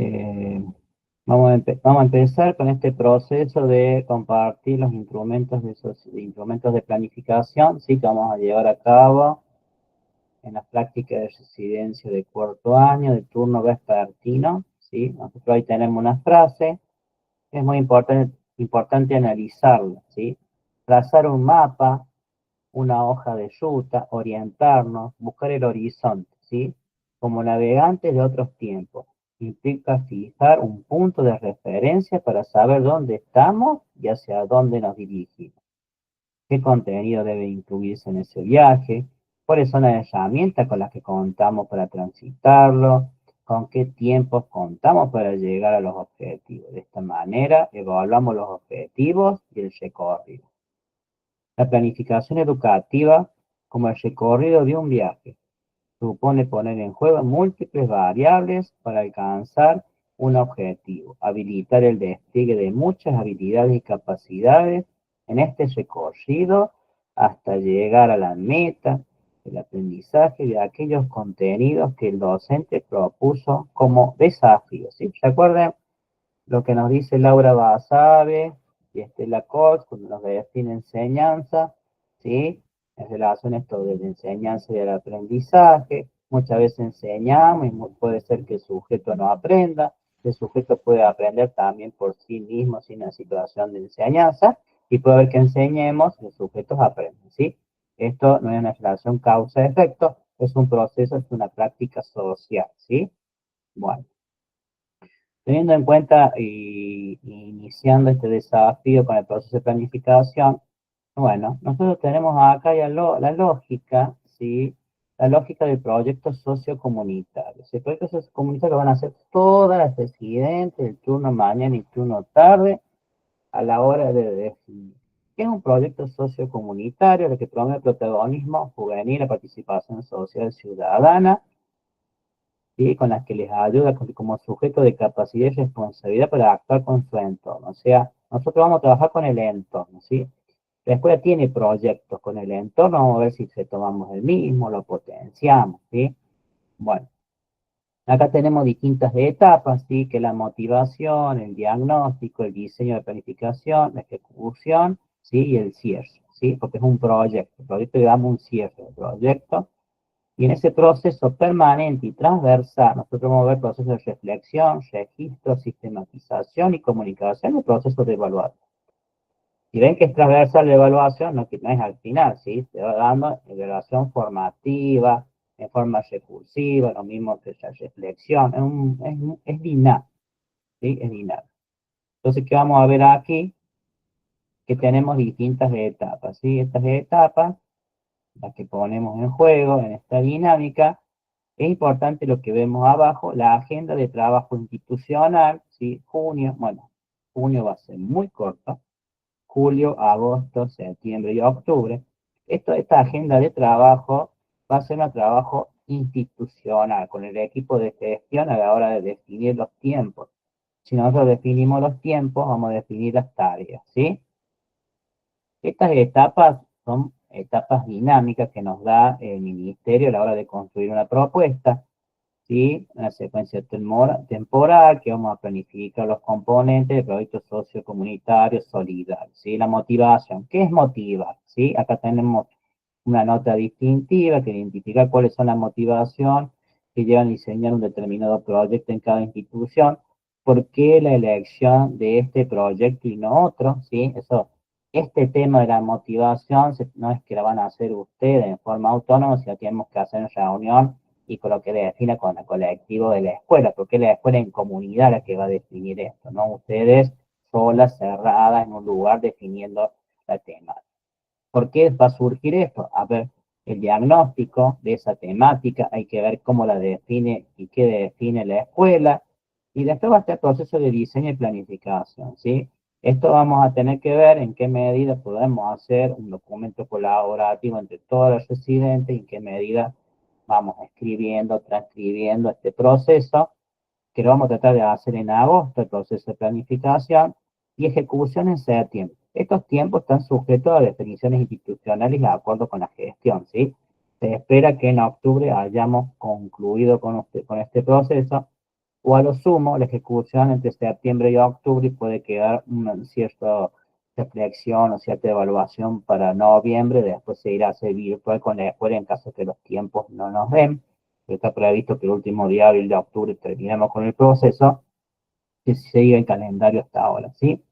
Eh, vamos a empezar con este proceso de compartir los instrumentos de instrumentos de planificación, ¿sí? Que vamos a llevar a cabo en las prácticas de residencia de cuarto año, de turno vespertino, ¿sí? Nosotros ahí tenemos una frase, es muy importante analizarla, ¿sí? Trazar un mapa, una hoja de ruta, orientarnos, buscar el horizonte, ¿sí? Como navegantes de otros tiempos. Implica fijar un punto de referencia para saber dónde estamos y hacia dónde nos dirigimos. ¿Qué contenido debe incluirse en ese viaje? ¿Cuáles son las herramientas con las que contamos para transitarlo? ¿Con qué tiempos contamos para llegar a los objetivos? De esta manera, evaluamos los objetivos y el recorrido. La planificación educativa como el recorrido de un viaje supone poner en juego múltiples variables para alcanzar un objetivo, habilitar el despliegue de muchas habilidades y capacidades en este recorrido hasta llegar a la meta, el aprendizaje de aquellos contenidos que el docente propuso como desafíos. ¿Sí? ¿Recuerden lo que nos dice Laura Basabe y Estela Koch cuando nos define enseñanza? ¿Sí? En relación a esto de la enseñanza y del aprendizaje, muchas veces enseñamos y puede ser que el sujeto no aprenda, el sujeto puede aprender también por sí mismo sin una situación de enseñanza, y puede haber que enseñemos y los sujetos aprenden, ¿sí? Esto no es una relación causa-efecto, es un proceso, es una práctica social, ¿sí? Bueno, teniendo en cuenta y iniciando este desafío con el proceso de planificación, bueno, nosotros tenemos acá ya la lógica, ¿sí? La lógica del proyecto sociocomunitario. El proyecto sociocomunitario lo van a hacer todas las residentes, el turno mañana y turno tarde, a la hora de definir. ¿Qué es un proyecto sociocomunitario? El que promueve el protagonismo juvenil, la participación social ciudadana, ¿sí? Con las que les ayuda como sujeto de capacidad y responsabilidad para actuar con su entorno. O sea, nosotros vamos a trabajar con el entorno, ¿sí? La escuela tiene proyectos con el entorno, vamos a ver si se tomamos el mismo, lo potenciamos, ¿sí? Bueno, acá tenemos distintas etapas, ¿sí? Que la motivación, el diagnóstico, el diseño de planificación, la ejecución, ¿sí? Y el cierre, ¿sí? Porque es un proyecto. El proyecto le damos un cierre al proyecto. Y en ese proceso permanente y transversal, nosotros vamos a ver procesos de reflexión, registro, sistematización y comunicación y procesos de evaluación. Si ven que es transversal la evaluación, no, no es al final, ¿sí? Se va dando evaluación formativa, en forma recursiva, lo mismo que la reflexión, es dinámico, ¿sí? Es dinámico. Entonces, ¿qué vamos a ver aquí? Que tenemos distintas etapas, ¿sí? Estas etapas, las que ponemos en juego en esta dinámica, es importante lo que vemos abajo, la agenda de trabajo institucional, ¿sí? Junio, bueno, junio va a ser muy corto, julio, agosto, septiembre y octubre. Esta agenda de trabajo va a ser un trabajo institucional con el equipo de gestión a la hora de definir los tiempos. Si nosotros definimos los tiempos, vamos a definir las tareas, ¿sí? Estas etapas son etapas dinámicas que nos da el ministerio a la hora de construir una propuesta, ¿sí? Una secuencia temporal que vamos a planificar los componentes del proyecto sociocomunitario solidario, ¿sí? La motivación. ¿Qué es motivar? ¿Sí? Acá tenemos una nota distintiva que identifica cuáles son las motivaciones que llevan a diseñar un determinado proyecto en cada institución, por qué la elección de este proyecto y no otro, ¿sí? Este tema de la motivación no es que la van a hacer ustedes en forma autónoma, sino tenemos que hacer una reunión y con lo que defina con el colectivo de la escuela, porque es la escuela en comunidad la que va a definir esto, no ustedes solas, cerradas en un lugar definiendo la temática. ¿Por qué va a surgir esto? A ver, el diagnóstico de esa temática, hay que ver cómo la define y qué define la escuela, y después va a estar el proceso de diseño y planificación, ¿sí? Esto vamos a tener que ver en qué medida podemos hacer un documento colaborativo entre todos los residentes y en qué medida vamos escribiendo, transcribiendo este proceso, que lo vamos a tratar de hacer en agosto, el proceso de planificación, y ejecución en septiembre. Estos tiempos están sujetos a definiciones institucionales de acuerdo con la gestión, ¿sí? Se espera que en octubre hayamos concluido con este proceso o a lo sumo la ejecución entre septiembre y octubre y puede quedar una cierta reflexión o cierta evaluación para noviembre, después se irá a hacer virtual con la escuela en caso que los tiempos no nos den. Está previsto que el último día hábil de octubre terminemos con el proceso, que sigue el calendario hasta ahora, ¿sí?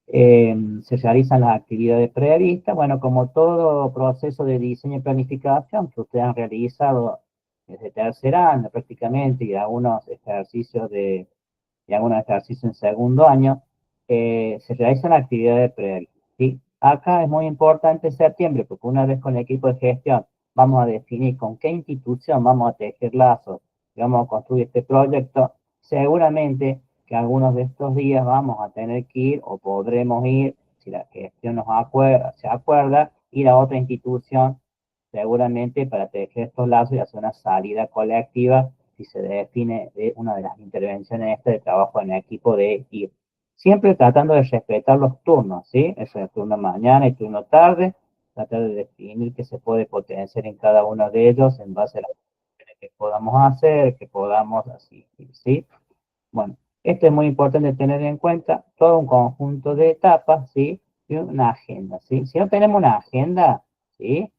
Se realizan las actividades previstas, bueno, como todo proceso de diseño y planificación que ustedes han realizado desde tercer año prácticamente y algunos ejercicios y algunos ejercicios en segundo año, se realizan actividades previstas, ¿sí? Acá es muy importante septiembre, porque una vez con el equipo de gestión vamos a definir con qué institución vamos a tejer lazos y vamos a construir este proyecto, seguramente que algunos de estos días vamos a tener que ir o podremos ir, si la gestión se acuerda, ir a otra institución seguramente para tejer estos lazos y hacer una salida colectiva si se define una de las intervenciones de trabajo en equipo de ir. Siempre tratando de respetar los turnos, ¿sí? Eso es turno mañana y turno tarde, tratar de definir qué se puede potenciar en cada uno de ellos en base a las que podamos hacer, que podamos asistir, ¿sí? Bueno, esto es muy importante tener en cuenta, todo un conjunto de etapas, ¿sí? Y una agenda, ¿sí? Si no tenemos una agenda, ¿sí?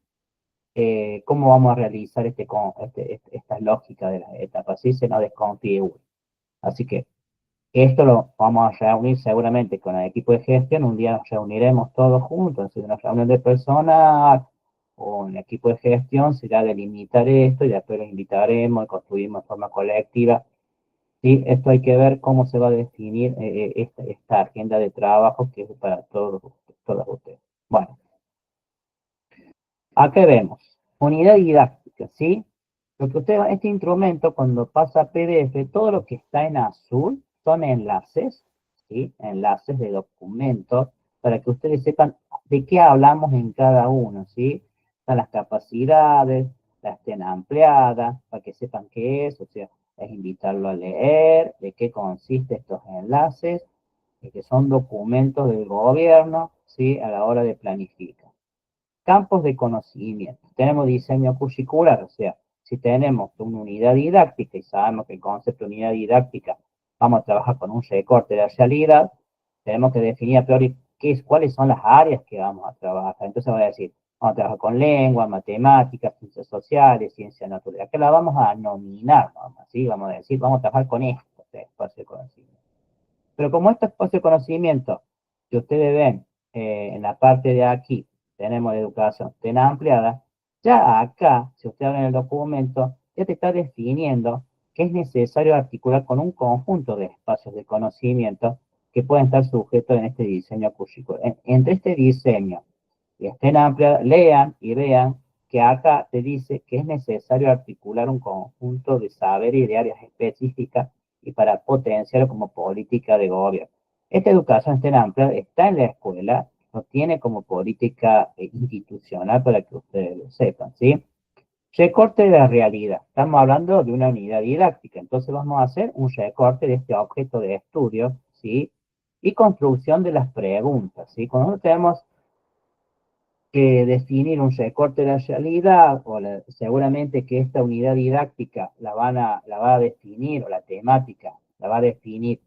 Cómo vamos a realizar esta lógica de las etapas, ¿sí? Se nos desconfigura. Así que esto lo vamos a reunir seguramente con el equipo de gestión, un día nos reuniremos todos juntos, en una reunión de personal o en el equipo de gestión será delimitar esto y después lo invitaremos y construimos de forma colectiva. Sí, esto hay que ver cómo se va a definir esta agenda de trabajo que es para todos ustedes. Bueno, acá vemos, unidad didáctica, ¿sí? Lo que usted, este instrumento, cuando pasa a PDF, todo lo que está en azul son enlaces, ¿sí? Enlaces de documentos, para que ustedes sepan de qué hablamos en cada uno, ¿sí? Están las capacidades, las estén ampliadas, para que sepan qué es, o sea, es invitarlo a leer, de qué consisten estos enlaces, que son documentos del gobierno, ¿sí? A la hora de planificar. Campos de conocimiento. Tenemos diseño curricular, o sea, si tenemos una unidad didáctica y sabemos que el concepto de unidad didáctica vamos a trabajar con un recorte de la realidad, tenemos que definir a priori cuáles son las áreas que vamos a trabajar. Entonces vamos a decir, vamos a trabajar con lengua, matemáticas, ciencias sociales, ciencias naturales. Acá la vamos a nominar, ¿sí? Vamos a decir, vamos a trabajar con esto, espacio de conocimiento. Pero como este espacio de conocimiento que ustedes ven en la parte de aquí, tenemos la educación tan ampliada, ya acá, si ustedes ven el documento, ya te está definiendo que es necesario articular con un conjunto de espacios de conocimiento que pueden estar sujetos en este diseño curricular. Entre este diseño y estén amplias, lean y vean que acá te dice que es necesario articular un conjunto de saberes y de áreas específicas y para potenciar como política de gobierno. Esta educación estén amplia está en la escuela, no tiene como política institucional para que ustedes lo sepan, ¿sí? Recorte de la realidad. Estamos hablando de una unidad didáctica, entonces vamos a hacer un recorte de este objeto de estudio, ¿sí? Y construcción de las preguntas, ¿sí? Cuando tenemos que definir un recorte de la realidad, o seguramente que esta unidad didáctica la va a definir, o la temática la va a definir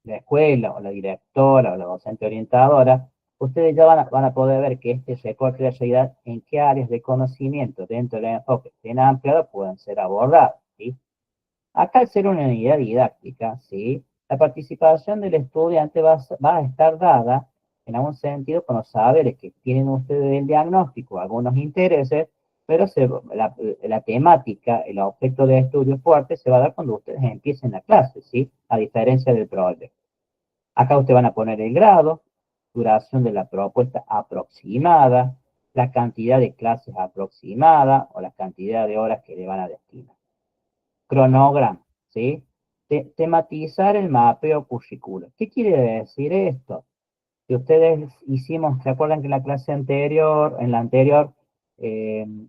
la escuela, o la directora, o la docente orientadora, ustedes ya van a poder ver que este recorte de la realidad, en qué áreas de conocimiento dentro del enfoque bien ampliado pueden ser abordados, ¿sí? Acá, al ser una unidad didáctica, ¿sí? La participación del estudiante va a estar dada, en algún sentido, con los saberes que tienen ustedes del diagnóstico, algunos intereses, pero la temática, el objeto de estudio fuerte se va a dar cuando ustedes empiecen la clase, ¿sí? A diferencia del proyecto. Acá ustedes van a poner el grado, duración de la propuesta aproximada, la cantidad de clases aproximada o la cantidad de horas que le van a destinar. Cronograma, ¿sí? Tematizar el mapeo curricular. ¿Qué quiere decir esto? Que ustedes hicimos, ¿se acuerdan que en la clase anterior,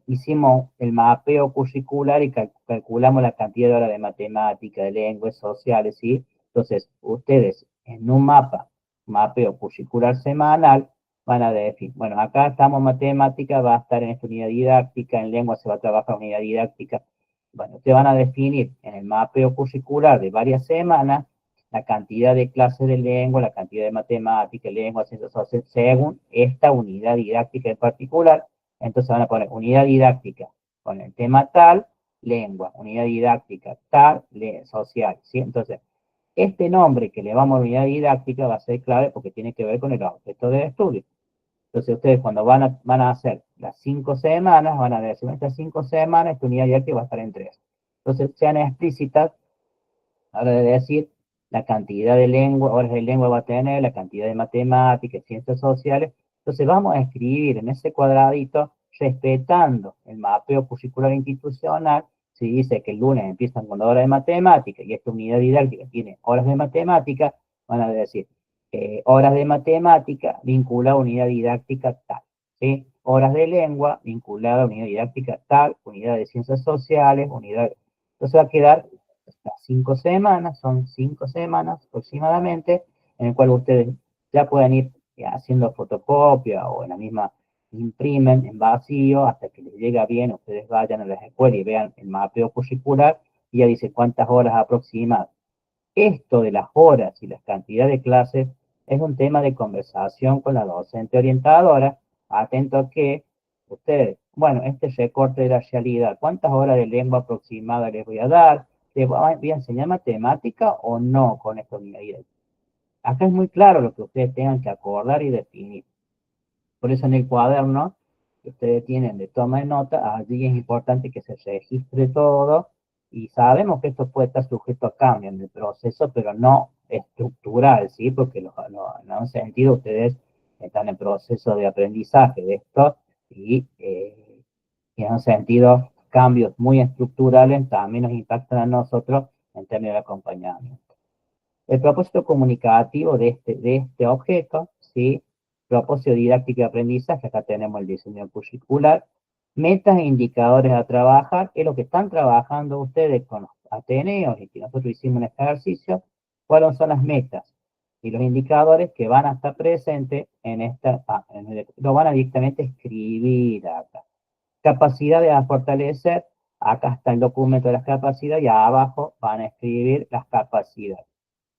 hicimos el mapeo curricular y calculamos la cantidad de horas de matemática, de lenguas sociales, ¿sí? Entonces, ustedes en un mapeo curricular semanal, van a decir, bueno, acá estamos en matemática, va a estar en esta unidad didáctica, en lengua se va a trabajar unidad didáctica. Bueno, ustedes van a definir en el mapeo curricular de varias semanas, la cantidad de clases de lengua, la cantidad de matemática, lengua, ciencias sociales, según esta unidad didáctica en particular. Entonces van a poner unidad didáctica con el tema tal, lengua, unidad didáctica tal, social, ¿sí? Entonces, este nombre que le vamos a unidad didáctica va a ser clave porque tiene que ver con el objeto de estudio. Entonces ustedes cuando van a hacer las 5 semanas, van a decir, estas 5 semanas, esta unidad didáctica va a estar en 3. Entonces sean explícitas a la hora de decir la cantidad de lengua, horas de lengua va a tener, la cantidad de matemáticas, ciencias sociales. Entonces vamos a escribir en ese cuadradito, respetando el mapeo curricular institucional. Si dice que el lunes empiezan con 2 horas de matemática y esta unidad didáctica tiene horas de matemática, van a decir horas de matemática vinculada a unidad didáctica tal. ¿Sí? Horas de lengua vinculada a unidad didáctica tal, unidad de ciencias sociales, unidad. Entonces va a quedar las 5 semanas, son 5 semanas aproximadamente, en el cual ustedes ya pueden ir haciendo fotocopia o en la misma imprimen en vacío hasta que les llega bien, ustedes vayan a las escuelas y vean el mapeo curricular y ya dice cuántas horas aproximadas. Esto de las horas y la cantidad de clases es un tema de conversación con la docente orientadora, atento a que ustedes, bueno, este recorte de la realidad, ¿cuántas horas de lengua aproximada les voy a dar? ¿Les voy a enseñar matemática o no con esta unidad? Acá es muy claro lo que ustedes tengan que acordar y definir. Por eso en el cuaderno que ustedes tienen de toma de nota, allí es importante que se registre todo y sabemos que esto puede estar sujeto a cambio en el proceso, pero no estructural, ¿sí? Porque en un sentido ustedes están en proceso de aprendizaje de esto y en un sentido cambios muy estructurales también nos impactan a nosotros en términos de acompañamiento. El propósito comunicativo de este objeto, ¿sí? Propósito didáctico y aprendizaje, acá tenemos el diseño curricular, metas e indicadores a trabajar, es lo que están trabajando ustedes con los Ateneos y que nosotros hicimos un ejercicio, cuáles son las metas y los indicadores que van a estar presentes en esta, lo van a directamente escribir acá. Capacidades a fortalecer, acá está el documento de las capacidades y abajo van a escribir las capacidades.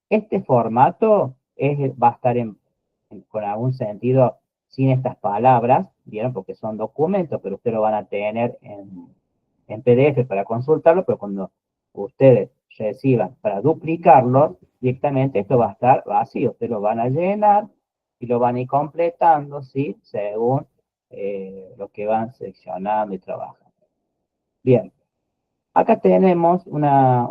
Este formato va a estar con algún sentido sin estas palabras, ¿vieron? Porque son documentos, pero ustedes lo van a tener en PDF para consultarlo, pero cuando ustedes reciban para duplicarlo, directamente esto va a estar vacío. Ustedes lo van a llenar y lo van a ir completando, ¿sí? Según lo que van seleccionando y trabajando. Bien. Acá tenemos una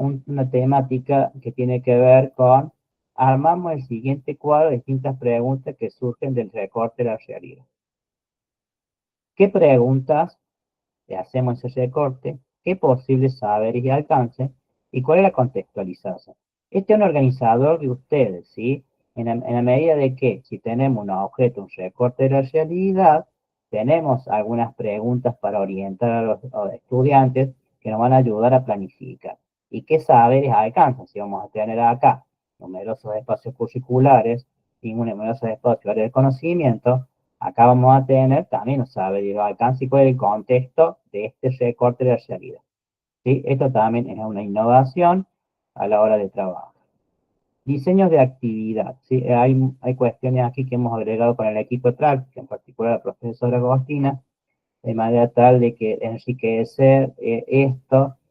temática que tiene que ver con, armamos el siguiente cuadro de distintas preguntas que surgen del recorte de la realidad. ¿Qué preguntas le hacemos ese recorte? ¿Qué posibles saberes y alcances? ¿Y cuál es la contextualización? Este es un organizador de ustedes, ¿sí? En la medida de que si tenemos un objeto, un recorte de la realidad, tenemos algunas preguntas para orientar a los estudiantes que nos van a ayudar a planificar. ¿Y qué saberes alcanzan? Si vamos a tener acá numerosos espacios curriculares y numerosos espacios de conocimiento, acá vamos a tener también los saberes de alcance y cuál es el contexto de este recorte de la realidad. ¿Sí? Esto también es una innovación a la hora de trabajo. Diseños de actividad. ¿Sí? Hay cuestiones aquí que hemos agregado con el equipo de práctica, en particular la profesora Agostina, de manera tal de que enriquecer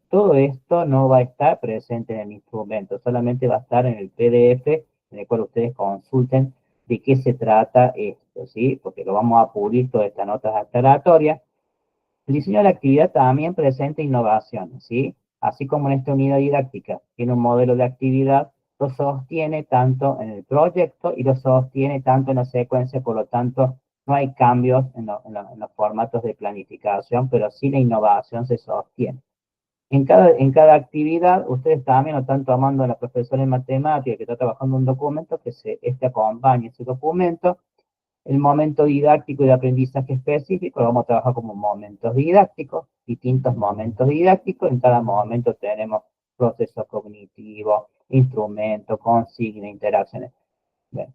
todo esto no va a estar presente en el instrumento, solamente va a estar en el PDF, en el cual ustedes consulten de qué se trata esto, ¿sí? Porque lo vamos a publicar todas estas notas aclaratorias. El diseño de la actividad también presenta innovaciones, ¿sí? Así como en esta unidad didáctica tiene un modelo de actividad, lo sostiene tanto en el proyecto y lo sostiene tanto en la secuencia, por lo tanto, no hay cambios en los formatos de planificación, pero sí la innovación se sostiene. En cada actividad, ustedes también lo están tomando a la profesora de matemática que está trabajando un documento, que este acompañe ese documento. El momento didáctico y de aprendizaje específico lo vamos a trabajar como momentos didácticos, distintos momentos didácticos. En cada momento tenemos proceso cognitivo, instrumento, consigna, interacciones. Bien.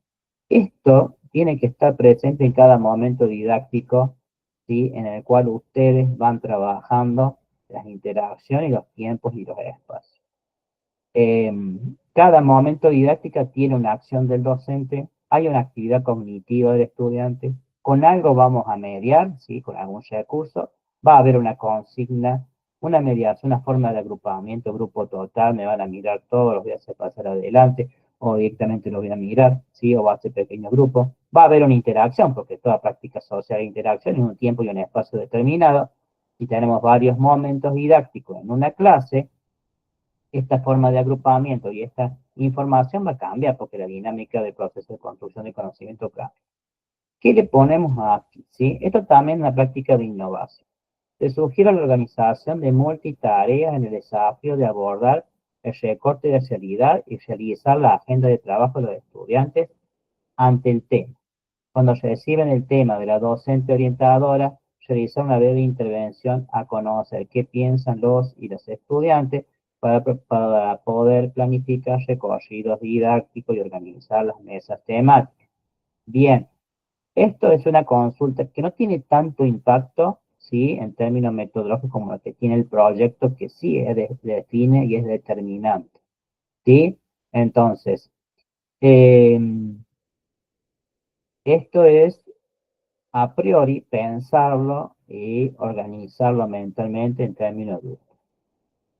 Esto tiene que estar presente en cada momento didáctico, ¿sí? En el cual ustedes van trabajando las interacciones, los tiempos y los espacios. Cada momento didáctica tiene una acción del docente, hay una actividad cognitiva del estudiante, con algo vamos a mediar, ¿sí? Con algún recurso, va a haber una consigna, una mediación, una forma de agrupamiento, grupo total, me van a mirar todos, los voy a hacer pasar adelante, o directamente los voy a mirar, ¿sí? O va a ser pequeño grupo. Va a haber una interacción, porque toda práctica social es interacción en un tiempo y un espacio determinado. Si tenemos varios momentos didácticos en una clase, esta forma de agrupamiento y esta información va a cambiar porque la dinámica del proceso de construcción de conocimiento cambia. ¿Qué le ponemos aquí? ¿Sí? Esto también es una práctica de innovación. Se sugiere la organización de multitareas en el desafío de abordar el recorte de realidad y realizar la agenda de trabajo de los estudiantes ante el tema. Cuando reciben el tema de la docente orientadora, realizar una breve intervención a conocer qué piensan los y los estudiantes para poder planificar recorridos didácticos y organizar las mesas temáticas. Bien, esto es una consulta que no tiene tanto impacto, ¿sí? En términos metodológicos como el que tiene el proyecto, que sí define y es determinante, ¿sí? Entonces, eh, esto es a priori pensarlo y organizarlo mentalmente en términos de...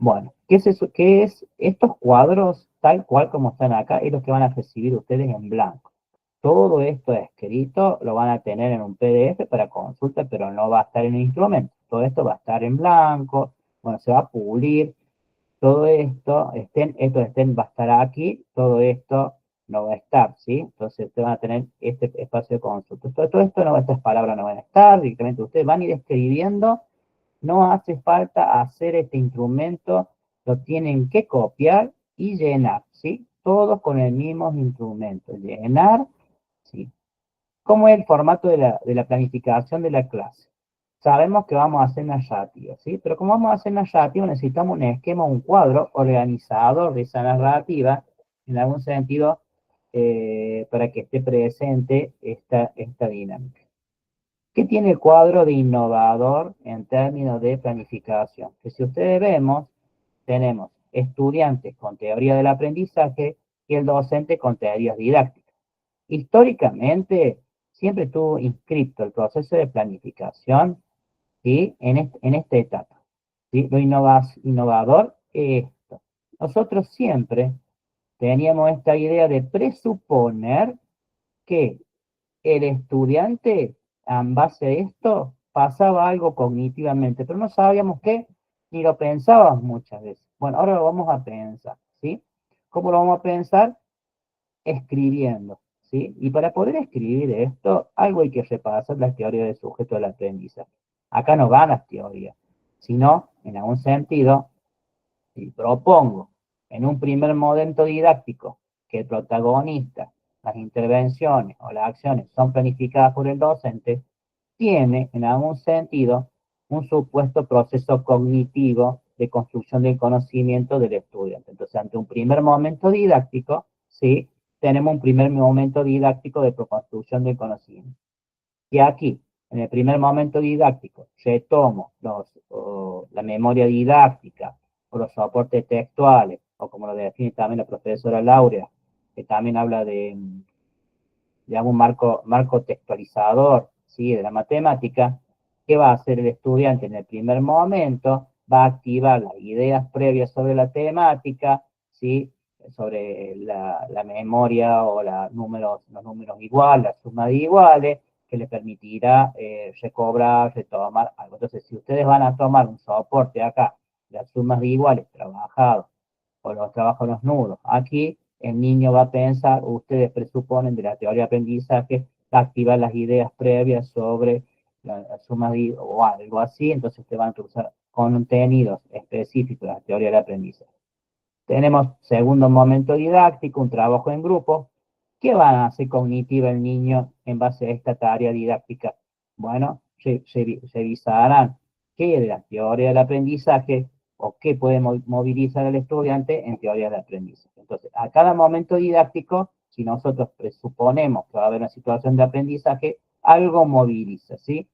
Bueno, ¿qué es eso? ¿Qué es? Estos cuadros, tal cual como están acá, es lo que van a recibir ustedes en blanco. Todo esto escrito lo van a tener en un PDF para consulta, pero no va a estar en el instrumento. Todo esto va a estar en blanco, bueno, se va a pulir, todo esto, va a estar aquí, todo esto no va a estar, ¿sí? Entonces ustedes van a tener este espacio de consulta. Todo esto, no, estas palabras no van a estar, directamente ustedes van a ir escribiendo, no hace falta hacer este instrumento, lo tienen que copiar y llenar, ¿sí? Todos con el mismo instrumento, llenar, ¿sí? ¿Cómo es el formato de la planificación de la clase? Sabemos que vamos a hacer narrativa, ¿sí? Pero como vamos a hacer narrativa, necesitamos un esquema, un cuadro organizador de esa narrativa, en algún sentido, para que esté presente esta dinámica. ¿Qué tiene el cuadro de innovador en términos de planificación? Que si ustedes vemos, tenemos estudiantes con teoría del aprendizaje y el docente con teorías didácticas. Históricamente, siempre estuvo inscrito el proceso de planificación, ¿sí? En esta etapa, ¿sí? Lo innovador es esto. Nosotros siempre teníamos esta idea de presuponer que el estudiante, en base a esto, pasaba algo cognitivamente, pero no sabíamos qué, ni lo pensábamos muchas veces. Bueno, ahora lo vamos a pensar, ¿sí? ¿Cómo lo vamos a pensar? Escribiendo, ¿sí? Y para poder escribir esto, algo hay que repasar la teoría del sujeto del aprendizaje. Acá no van las teorías, sino, en algún sentido, si propongo en un primer momento didáctico que el protagonista, las intervenciones o las acciones son planificadas por el docente, tiene en algún sentido un supuesto proceso cognitivo de construcción del conocimiento del estudiante. Entonces, ante un primer momento didáctico, ¿sí? Tenemos un primer momento didáctico de construcción del conocimiento. Y aquí, en el primer momento didáctico, retomo la memoria didáctica o los soportes textuales, o como lo define también la profesora Laura, que también habla de un marco textualizador, ¿sí? De la matemática. ¿Qué va a hacer el estudiante en el primer momento? Va a activar las ideas previas sobre la temática, ¿sí? Sobre la memoria o los números iguales, la suma de iguales, que le permitirá recobrar, retomar algo. Entonces, si ustedes van a tomar un soporte acá, las sumas de iguales trabajados, o los trabajos los nudos, aquí el niño va a pensar, ustedes presuponen de la teoría de aprendizaje, activar las ideas previas sobre la suma de, o algo así, entonces te van a usar contenidos específicos de la teoría del aprendizaje. Tenemos segundo momento didáctico, un trabajo en grupo. ¿Qué van a hacer cognitiva el niño en base a esta tarea didáctica? Bueno, revisarán qué de la teoría del aprendizaje o qué puede movilizar al estudiante en teoría del aprendizaje. Entonces, a cada momento didáctico, si nosotros presuponemos que va a haber una situación de aprendizaje, algo moviliza, ¿sí?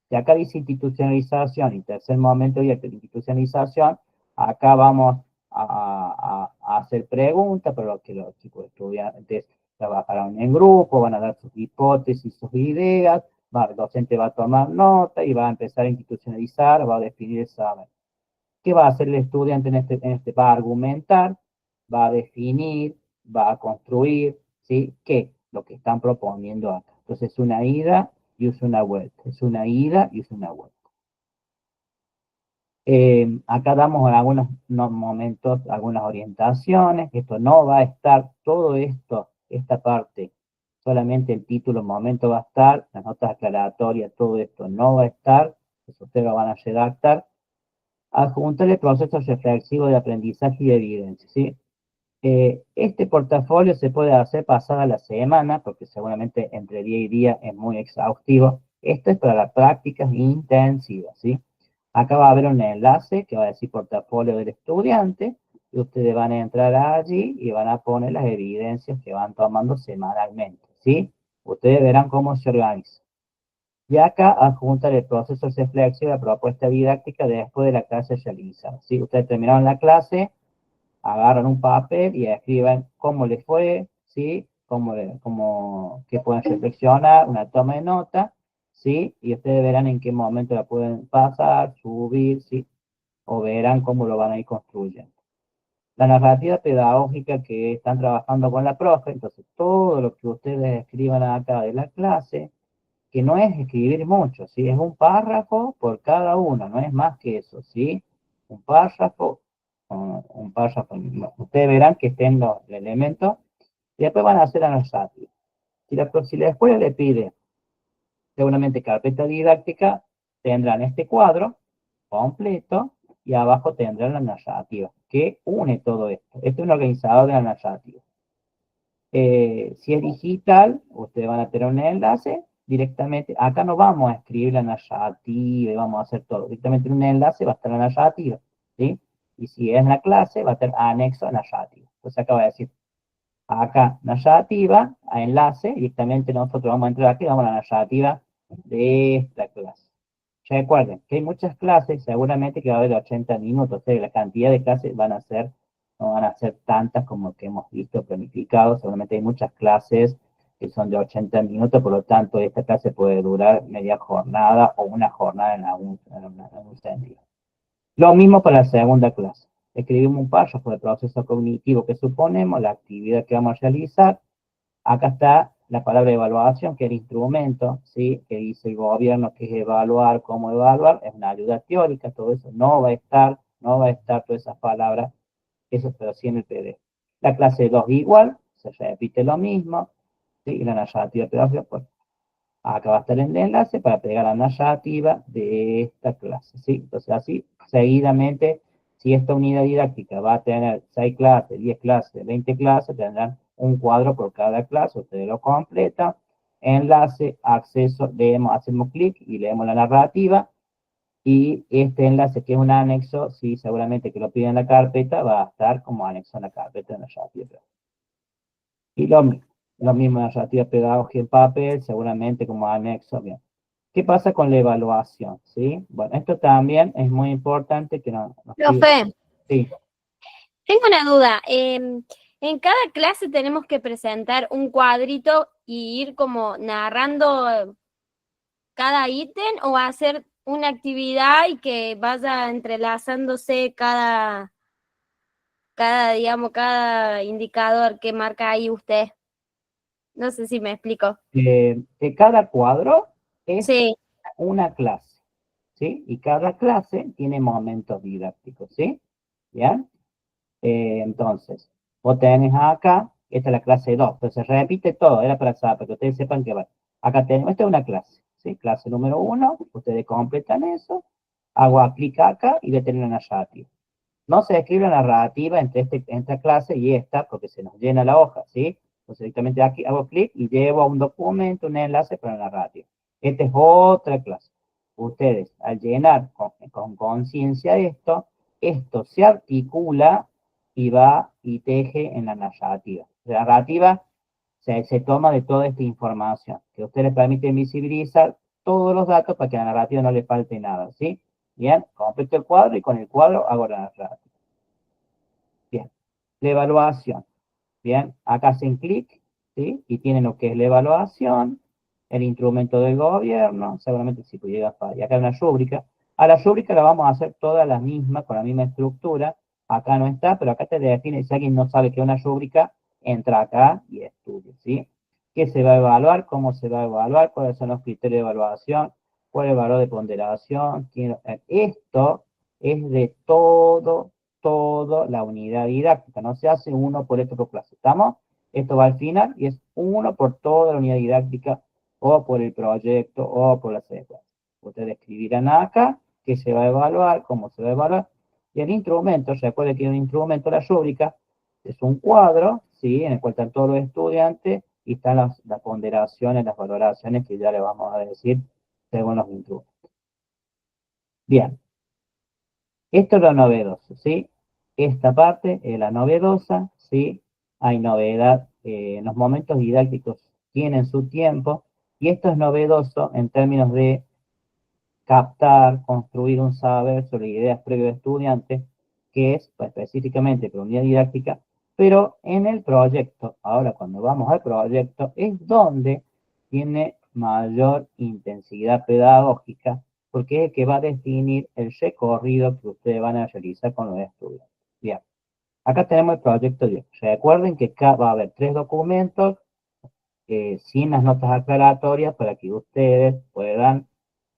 Si acá dice institucionalización y tercer momento didáctico, institucionalización, acá vamos a hacer preguntas, pero que los chicos estudiantes trabajarán en grupo, van a dar sus hipótesis, sus ideas, el docente va a tomar nota y va a empezar a institucionalizar, va a definir el saber. ¿Qué va a hacer el estudiante va a argumentar, va a definir, va a construir, ¿sí? ¿Qué? Lo que están proponiendo acá. Entonces es una ida y es una vuelta, es una ida y es una vuelta. Acá damos en algunos momentos, algunas orientaciones. Esto no va a estar, todo esto, esta parte, solamente el título, momento va a estar, las notas aclaratorias, todo esto no va a estar, eso ustedes lo van a redactar. Adjuntar el proceso reflexivo de aprendizaje y de evidencia, ¿sí? Este portafolio se puede hacer pasada la semana, porque seguramente entre día y día es muy exhaustivo. Esto es para las prácticas intensivas, ¿sí? Acá va a haber un enlace que va a decir portafolio del estudiante, y ustedes van a entrar allí y van a poner las evidencias que van tomando semanalmente, ¿sí? Ustedes verán cómo se organiza. Y acá adjuntar el proceso reflexivo de la propuesta didáctica después de la clase realizada, ¿sí? Ustedes terminaron la clase, agarran un papel y escriban cómo les fue, ¿sí? Que pueden reflexionar, una toma de nota, ¿sí? Y ustedes verán en qué momento la pueden pasar, subir, ¿sí? O verán cómo lo van a ir construyendo. La narrativa pedagógica que están trabajando con la profe, entonces todo lo que ustedes escriban acá de la clase, que no es escribir mucho, ¿sí? Es un párrafo por cada uno, no es más que eso, ¿sí? Un párrafo, un párrafo. Ustedes verán que estén los elementos y después van a hacer la narrativa. Si la escuela le pide seguramente carpeta didáctica, tendrán este cuadro completo y abajo tendrán la narrativa, que une todo esto. Este es un organizador de la narrativa. Si es digital, ustedes van a tener un enlace directamente. Acá no vamos a escribir la narrativa y vamos a hacer todo. Directamente en un enlace va a estar la narrativa, ¿sí? Y si es la clase, va a estar anexo a narrativa. Entonces acá va a decir, acá narrativa, a enlace, directamente nosotros vamos a entrar aquí, vamos a la narrativa de esta clase. Recuerden que hay muchas clases, seguramente que va a haber 80 minutos, o sea, la cantidad de clases no van a ser tantas como que hemos visto planificado, seguramente hay muchas clases que son de 80 minutos, por lo tanto esta clase puede durar media jornada o una jornada en algún sentido. Lo mismo para la segunda clase. Escribimos un párrafo del proceso cognitivo que suponemos, la actividad que vamos a realizar. Acá está la palabra evaluación, que es el instrumento, ¿sí? Que dice el gobierno, que es evaluar, cómo evaluar, es una ayuda teórica, todo eso no va a estar todas esas palabras, eso pero sí en el PDF. La clase 2 igual, se repite lo mismo, ¿sí? Y la narrativa pedagógica, pues acá va a estar el enlace para pegar la narrativa de esta clase, ¿sí? Entonces así, seguidamente, si esta unidad didáctica va a tener 6 clases, 10 clases, 20 clases, tendrán un cuadro por cada clase, ustedes lo completan, enlace, acceso, hacemos clic y leemos la narrativa, y este enlace que es un anexo, sí, seguramente que lo piden en la carpeta, va a estar como anexo en la carpeta de narrativa. Y lo mismo narrativa pedagógica en papel, seguramente como anexo, bien. ¿Qué pasa con la evaluación? ¿Sí? Bueno, esto también es muy importante que nos Profe, sí. tengo una duda. En cada clase tenemos que presentar un cuadrito y ir como narrando cada ítem o hacer una actividad y que vaya entrelazándose digamos, cada indicador que marca ahí usted. No sé si me explico. Que cada cuadro es Sí, una clase, ¿sí? Y cada clase tiene momentos didácticos, ¿sí? ¿Ya? Entonces, vos tenés acá, esta es la clase 2, entonces repite todo, era para que ustedes sepan que va. Acá tenemos, esta es una clase, ¿sí? Clase número 1, ustedes completan eso, hago clic acá y voy la narrativa. No se escribe la narrativa entre esta clase y esta, porque se nos llena la hoja, ¿sí? Entonces directamente aquí hago clic y llevo a un documento, un enlace para la narrativa. Esta es otra clase. Ustedes, al llenar con conciencia esto se articula y va y teje en la narrativa. La narrativa se toma de toda esta información, que ustedes les permiten visibilizar todos los datos para que a la narrativa no le falte nada, ¿sí? Bien, completo el cuadro y con el cuadro hago la narrativa. Bien. La evaluación. Bien, acá hacen clic, ¿sí? Y tienen lo que es la evaluación, el instrumento del gobierno, seguramente si pudiera fallar. Y acá hay una rúbrica. A la rúbrica la vamos a hacer toda la misma, con la misma estructura. Acá no está, pero acá te define, si alguien no sabe qué es una rúbrica, entra acá y estudia, ¿sí? ¿Qué se va a evaluar? ¿Cómo se va a evaluar? ¿Cuáles son los criterios de evaluación? ¿Cuál es el valor de ponderación? Esto es de todo la unidad didáctica. No se hace uno por esto por clase. ¿Estamos? Esto va al final y es uno por toda la unidad didáctica o por el proyecto o por la secuencia. Ustedes escribirán acá qué se va a evaluar, cómo se va a evaluar. Y el instrumento, recuerden que un instrumento, la rúbrica, es un cuadro, ¿sí? En el cual están todos los estudiantes y están las ponderaciones, las valoraciones que ya le vamos a decir según los instrumentos. Bien, esto es lo novedoso, ¿sí? Esta parte es la novedosa, ¿sí? Hay novedad, los momentos didácticos tienen su tiempo, y esto es novedoso en términos de captar, construir un saber sobre ideas previas de estudiantes, que es pues, específicamente por unidad didáctica, pero en el proyecto, ahora cuando vamos al proyecto, es donde tiene mayor intensidad pedagógica, porque es el que va a definir el recorrido que ustedes van a realizar con los estudiantes. Bien, acá tenemos el proyecto 10. Recuerden que acá va a haber 3 documentos sin las notas aclaratorias para que ustedes puedan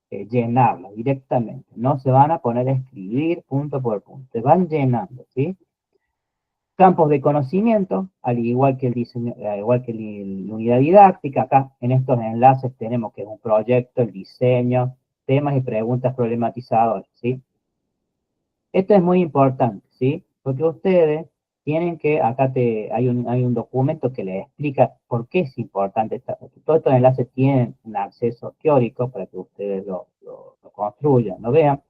llenarla directamente. No se van a poner a escribir punto por punto. Se van llenando, ¿sí? Campos de conocimiento, al igual que el diseño, al igual que la unidad didáctica. Acá en estos enlaces tenemos que es un proyecto, el diseño, temas y preguntas problematizadoras, ¿sí? Esto es muy importante, ¿sí? Porque ustedes tienen que, acá hay un documento que les explica por qué es importante. Todos estos enlaces tienen un acceso teórico para que ustedes lo construyan, lo vean.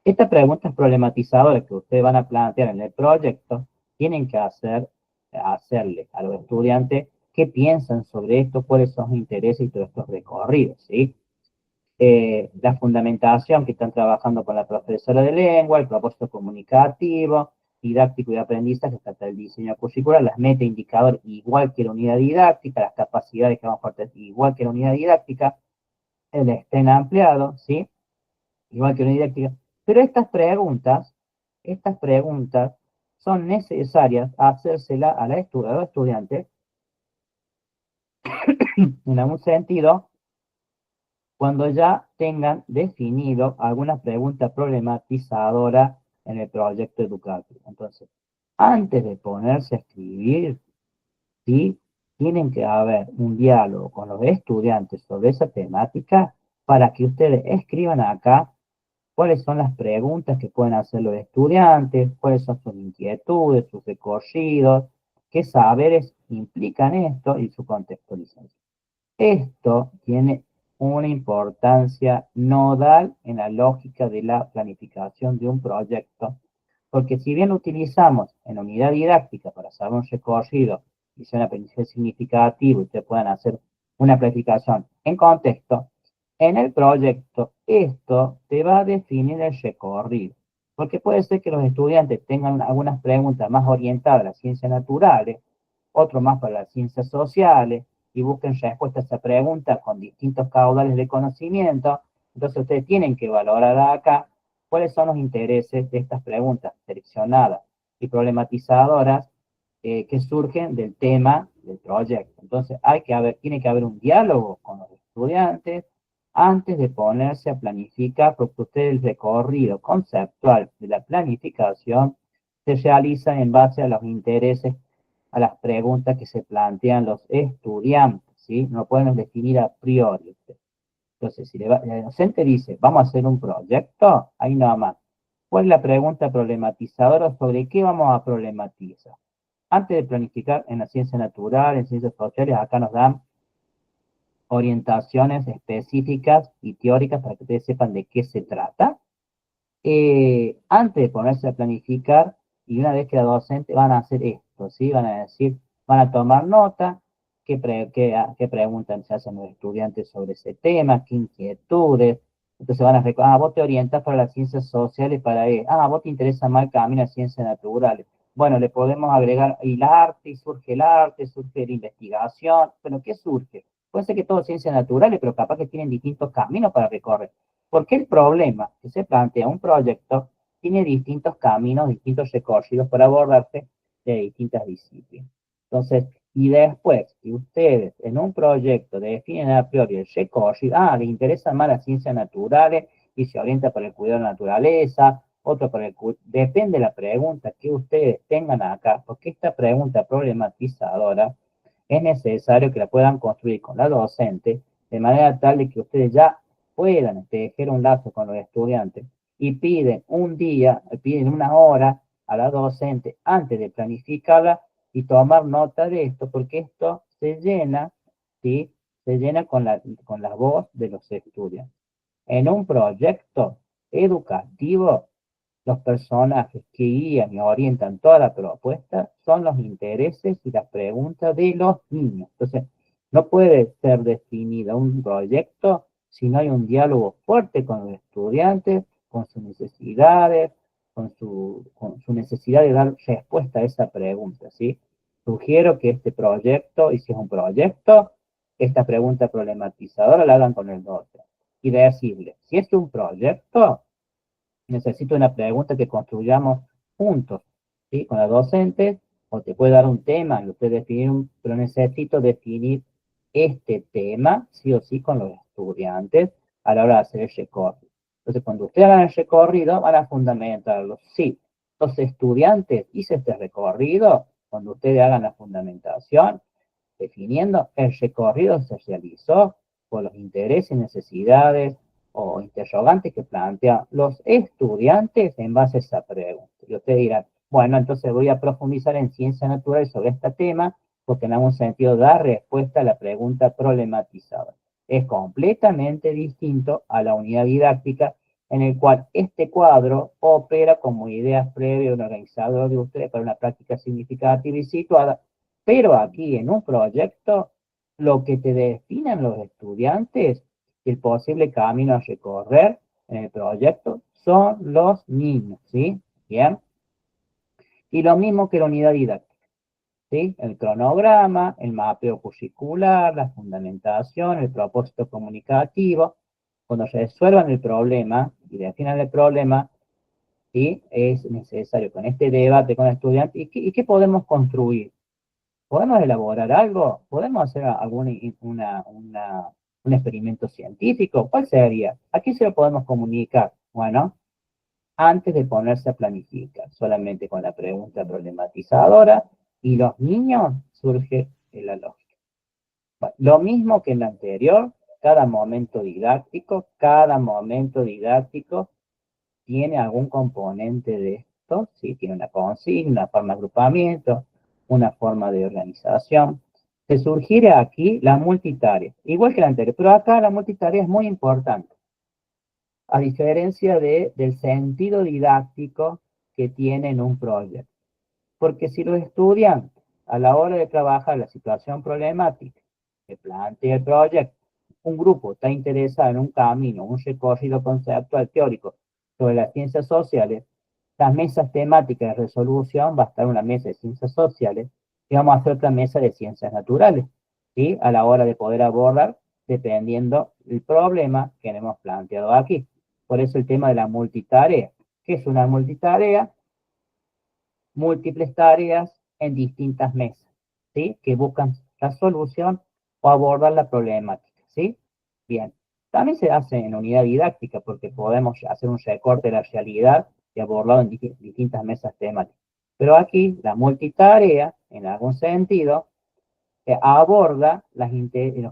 Estas preguntas problematizadoras que ustedes van a plantear en el proyecto, tienen que hacerle a los estudiantes qué piensan sobre esto, cuáles son sus intereses y todos estos recorridos, ¿sí? La fundamentación que están trabajando con la profesora de lengua, el propósito comunicativo, didáctico y aprendizaje, hasta el diseño curricular, las meta indicadores igual que la unidad didáctica, las capacidades que vamos a aportar igual que la unidad didáctica, el estén ampliado, ¿sí? Igual que la unidad didáctica. Pero estas preguntas son necesarias hacérselas a los estudiantes en algún sentido cuando ya tengan definido alguna pregunta problematizadora en el proyecto educativo. Entonces, antes de ponerse a escribir, ¿sí? Tienen que haber un diálogo con los estudiantes sobre esa temática para que ustedes escriban acá cuáles son las preguntas que pueden hacer los estudiantes, cuáles son sus inquietudes, sus recorridos, qué saberes implican esto y su contextualización. Esto tiene una importancia nodal en la lógica de la planificación de un proyecto, porque si bien lo utilizamos en la unidad didáctica para hacer un recorrido y sea un aprendizaje significativo y ustedes puedan hacer una planificación en contexto, en el proyecto esto te va a definir el recorrido, porque puede ser que los estudiantes tengan algunas preguntas más orientadas a las ciencias naturales, otro más para las ciencias sociales, y busquen respuestas a esa pregunta con distintos caudales de conocimiento. Entonces ustedes tienen que valorar acá cuáles son los intereses de estas preguntas seleccionadas y problematizadoras que surgen del tema del proyecto. Entonces tiene que haber un diálogo con los estudiantes antes de ponerse a planificar, porque ustedes el recorrido conceptual de la planificación se realiza en base a los intereses, a las preguntas que se plantean los estudiantes, ¿sí? No pueden definir a priori. Entonces, si el docente dice, vamos a hacer un proyecto, ahí nada más. ¿Cuál es la pregunta problematizadora? ¿Sobre qué vamos a problematizar? Antes de planificar en la ciencia natural, en ciencias sociales, acá nos dan orientaciones específicas y teóricas para que ustedes sepan de qué se trata. Antes de ponerse a planificar, y una vez que la docente van a hacer esto, ¿sí? Van a decir, van a tomar nota, qué preguntas se hacen los estudiantes sobre ese tema, qué inquietudes. Entonces van a recordar, vos te orientas para las ciencias sociales, vos te interesa más el camino a ciencias naturales. bueno, le podemos agregar el arte, y surge el arte, surge la investigación. Bueno, ¿qué surge? Puede ser que todo ciencias naturales, pero capaz que tienen distintos caminos para recorrer. Porque el problema que se plantea un proyecto tiene distintos caminos, distintos recorridos para abordarse de distintas disciplinas. Entonces, y después, si ustedes en un proyecto definen a priori el recorrido, les interesan más las ciencias naturales y se orienta por el cuidado de la naturaleza, otro por el depende de la pregunta que ustedes tengan acá, porque esta pregunta problematizadora es necesario que la puedan construir con la docente, de manera tal de que ustedes ya puedan tejer un lazo con los estudiantes y piden un día, piden una hora a la docente antes de planificarla y tomar nota de esto, porque esto se llena, ¿sí? Se llena con la voz de los estudiantes. En un proyecto educativo, los personajes que guían y orientan toda la propuesta son los intereses y las preguntas de los niños. Entonces, no puede ser definido un proyecto si no hay un diálogo fuerte con los estudiantes, con sus necesidades, con su necesidad de dar respuesta a esa pregunta, ¿sí? Sugiero que este proyecto, y si es un proyecto, esta pregunta problematizadora la hagan con el docente. Y decirle, si es un proyecto, necesito una pregunta que construyamos juntos, ¿sí? Con la docente, o te puede dar un tema y usted definir pero necesito definir este tema, sí o sí, con los estudiantes a la hora de hacer el recorrido. Entonces, cuando ustedes hagan el recorrido, van a fundamentarlo. Sí, los estudiantes hice este recorrido, cuando ustedes hagan la fundamentación, definiendo el recorrido se realizó por los intereses, necesidades o interrogantes que plantean los estudiantes en base a esa pregunta. Y ustedes dirán, bueno, entonces voy a profundizar en ciencias naturales sobre este tema porque en algún sentido da respuesta a la pregunta problematizada. Es completamente distinto a la unidad didáctica en el cual este cuadro opera como ideas previas de un organizador de ustedes para una práctica significativa y situada, pero aquí en un proyecto, lo que te definen los estudiantes, el posible camino a recorrer en el proyecto, son los niños, ¿sí? Bien. Y lo mismo que la unidad didáctica, ¿sí? El cronograma, el mapeo curricular, la fundamentación, el propósito comunicativo. Cuando resuelvan el problema y definan el problema, ¿sí? Es necesario con este debate con el estudiante, ¿y qué podemos construir? ¿Podemos elaborar algo? ¿Podemos hacer un experimento científico? ¿Cuál sería? Aquí se lo podemos comunicar. Bueno, antes de ponerse a planificar, solamente con la pregunta problematizadora, y los niños surge la lógica. Bueno, lo mismo que en la anterior, cada momento didáctico tiene algún componente de esto, ¿sí? Tiene una consigna, una forma de agrupamiento, una forma de organización. Se sugiere aquí la multitarea, igual que la anterior, pero acá la multitarea es muy importante, a diferencia del sentido didáctico que tiene en un proyecto. Porque si los estudiantes, a la hora de trabajar la situación problemática que plantea el proyecto, un grupo está interesado en un camino, un recorrido conceptual teórico sobre las ciencias sociales, las mesas temáticas de resolución va a estar una mesa de ciencias sociales y vamos a hacer otra mesa de ciencias naturales, ¿sí? A la hora de poder abordar, dependiendo del problema que hemos planteado aquí. Por eso el tema de la multitarea. ¿Qué es una multitarea? Múltiples tareas en distintas mesas, ¿sí? Que buscan la solución o abordar la problemática, ¿sí? Bien. También se hace en unidad didáctica porque podemos hacer un recorte de la realidad y abordarlo en distintas mesas temáticas. Pero aquí la multitarea, en algún sentido, aborda los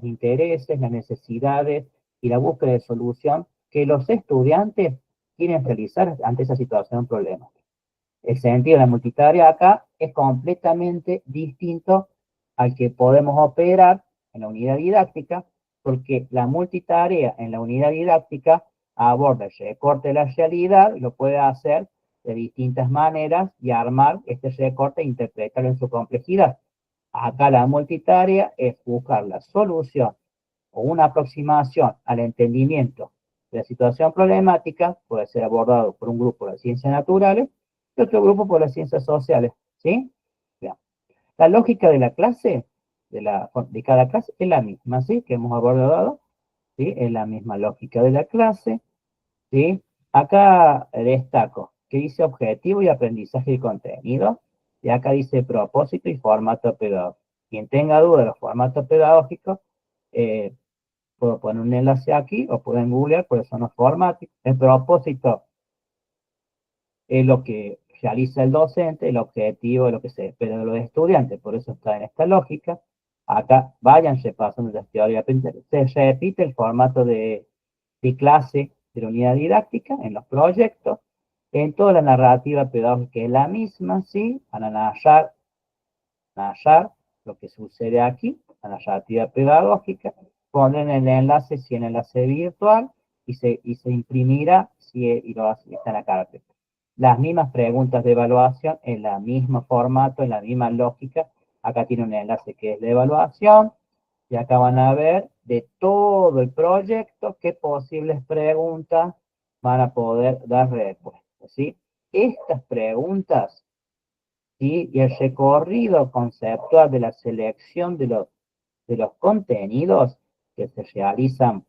intereses, las necesidades y la búsqueda de solución que los estudiantes quieren realizar ante esa situación problemática. El sentido de la multitarea acá es completamente distinto al que podemos operar en la unidad didáctica, porque la multitarea en la unidad didáctica aborda el recorte de la realidad, lo puede hacer de distintas maneras y armar este recorte e interpretarlo en su complejidad. Acá la multitarea es buscar la solución o una aproximación al entendimiento de la situación problemática, puede ser abordado por un grupo de ciencias naturales y otro grupo por las ciencias sociales. ¿sí? Bien. La lógica de la clase, de cada clase, es la misma, ¿sí? Que hemos abordado, ¿sí? Es la misma lógica de la clase, ¿sí? Acá destaco que dice objetivo y aprendizaje de contenido, y acá dice propósito y formato pedagógico. Quien tenga duda de los formatos pedagógicos, eh, puedo poner un enlace aquí o pueden googlear cuáles son los formatos. El propósito es lo que realiza el docente, el objetivo es lo que se espera de los estudiantes, por eso está en esta lógica. Acá vayan repasando la teoría, se repite el formato de clase de la unidad didáctica en los proyectos, en toda la narrativa pedagógica es la misma, ¿sí? Van a narrar lo que sucede aquí, la narrativa pedagógica, ponen el enlace, si el enlace virtual, y se imprimirá si y lo hace, está en la carpeta. Las mismas preguntas de evaluación, en el mismo formato, en la misma lógica. Acá tiene un enlace que es de evaluación, y acá van a ver de todo el proyecto qué posibles preguntas van a poder dar respuesta, ¿sí? Estas preguntas, ¿sí? Y el recorrido conceptual de la selección de los contenidos que se realizan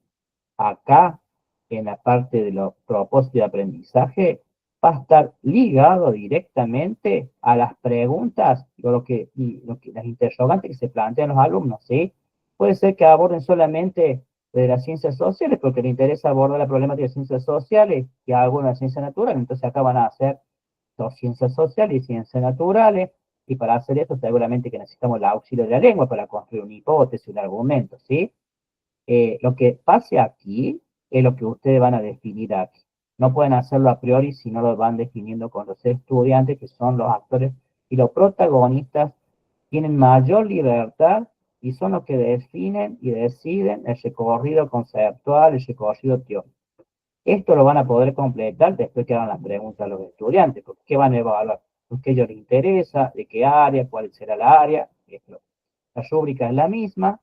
acá en la parte de los propósitos de aprendizaje va a estar ligado directamente a las preguntas las interrogantes que se plantean los alumnos, ¿sí? Puede ser que aborden solamente de las ciencias sociales porque les interesa abordar la problemática de ciencias sociales y algunas ciencias naturales, entonces acá van a hacer dos ciencias sociales y ciencias naturales, y para hacer esto seguramente que necesitamos el auxilio de la lengua para construir una hipótesis, un argumento, ¿sí? Lo que pase aquí es lo que ustedes van a definir aquí. No pueden hacerlo a priori si no lo van definiendo con los estudiantes, que son los actores, y los protagonistas tienen mayor libertad y son los que definen y deciden el recorrido conceptual, el recorrido teórico. Esto lo van a poder completar después que hagan las preguntas a los estudiantes, porque ¿qué van a evaluar? ¿Qué a ellos les interesa? ¿De qué área? ¿Cuál será la área? Esto. La rúbrica es la misma,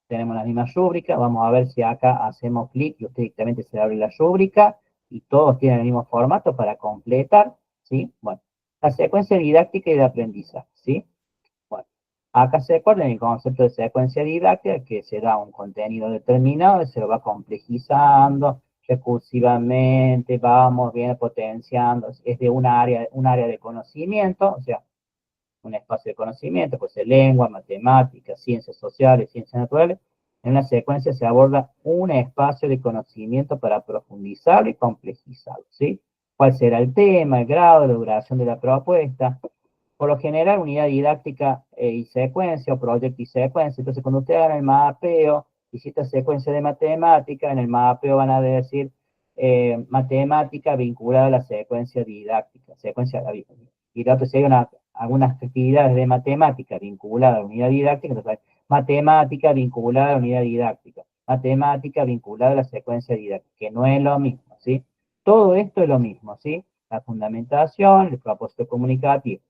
tenemos la misma rúbrica, vamos a ver si acá hacemos clic y usted directamente se abre la rúbrica y todos tienen el mismo formato para completar, ¿sí? Bueno, la secuencia didáctica y de aprendizaje, ¿sí? Bueno, acá se acuerdan el concepto de secuencia didáctica, que se da un contenido determinado y se lo va complejizando recursivamente, vamos bien potenciando, es de un área de conocimiento, o sea, un espacio de conocimiento, pues de lengua, matemáticas, ciencias sociales, ciencias naturales. En la secuencia se aborda un espacio de conocimiento para profundizarlo y complejizarlo, ¿sí? ¿Cuál será el tema, el grado, la duración de la propuesta? Por lo general, unidad didáctica y secuencia, o proyecto y secuencia. Entonces, cuando ustedes hagan el mapeo, y si esta secuencia de matemática, en el mapeo van a decir matemática vinculada a la secuencia didáctica. Didáctica, si hay algunas actividades de matemática vinculadas a la unidad didáctica, entonces matemática vinculada a la unidad didáctica, matemática vinculada a la secuencia didáctica, que no es lo mismo, ¿sí? Todo esto es lo mismo, ¿sí? La fundamentación, el propósito comunicativo.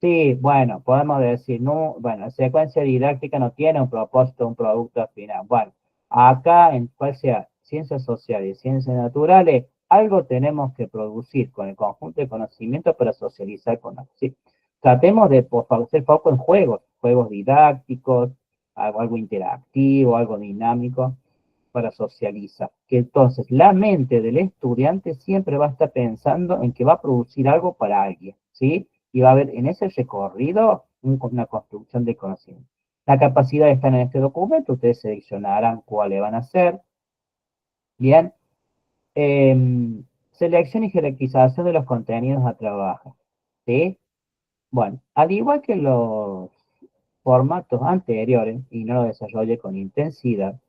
Sí, bueno, podemos decir, no, bueno, la secuencia didáctica no tiene un propósito, un producto final. Bueno, acá, en cual sea ciencias sociales y ciencias naturales, algo tenemos que producir con el conjunto de conocimientos para socializar con otros. ¿Sí? Tratemos de, por favor, hacer foco en juegos didácticos, algo interactivo, algo dinámico para socializar. Que entonces la mente del estudiante siempre va a estar pensando en que va a producir algo para alguien, ¿sí? Y va a haber en ese recorrido una construcción de conocimiento. La capacidad está en este documento, ustedes seleccionarán cuáles van a ser. Bien. Selección y jerarquización de los contenidos a trabajar, ¿sí? Bueno, al igual que los formatos anteriores, y no lo desarrolle con intensidad,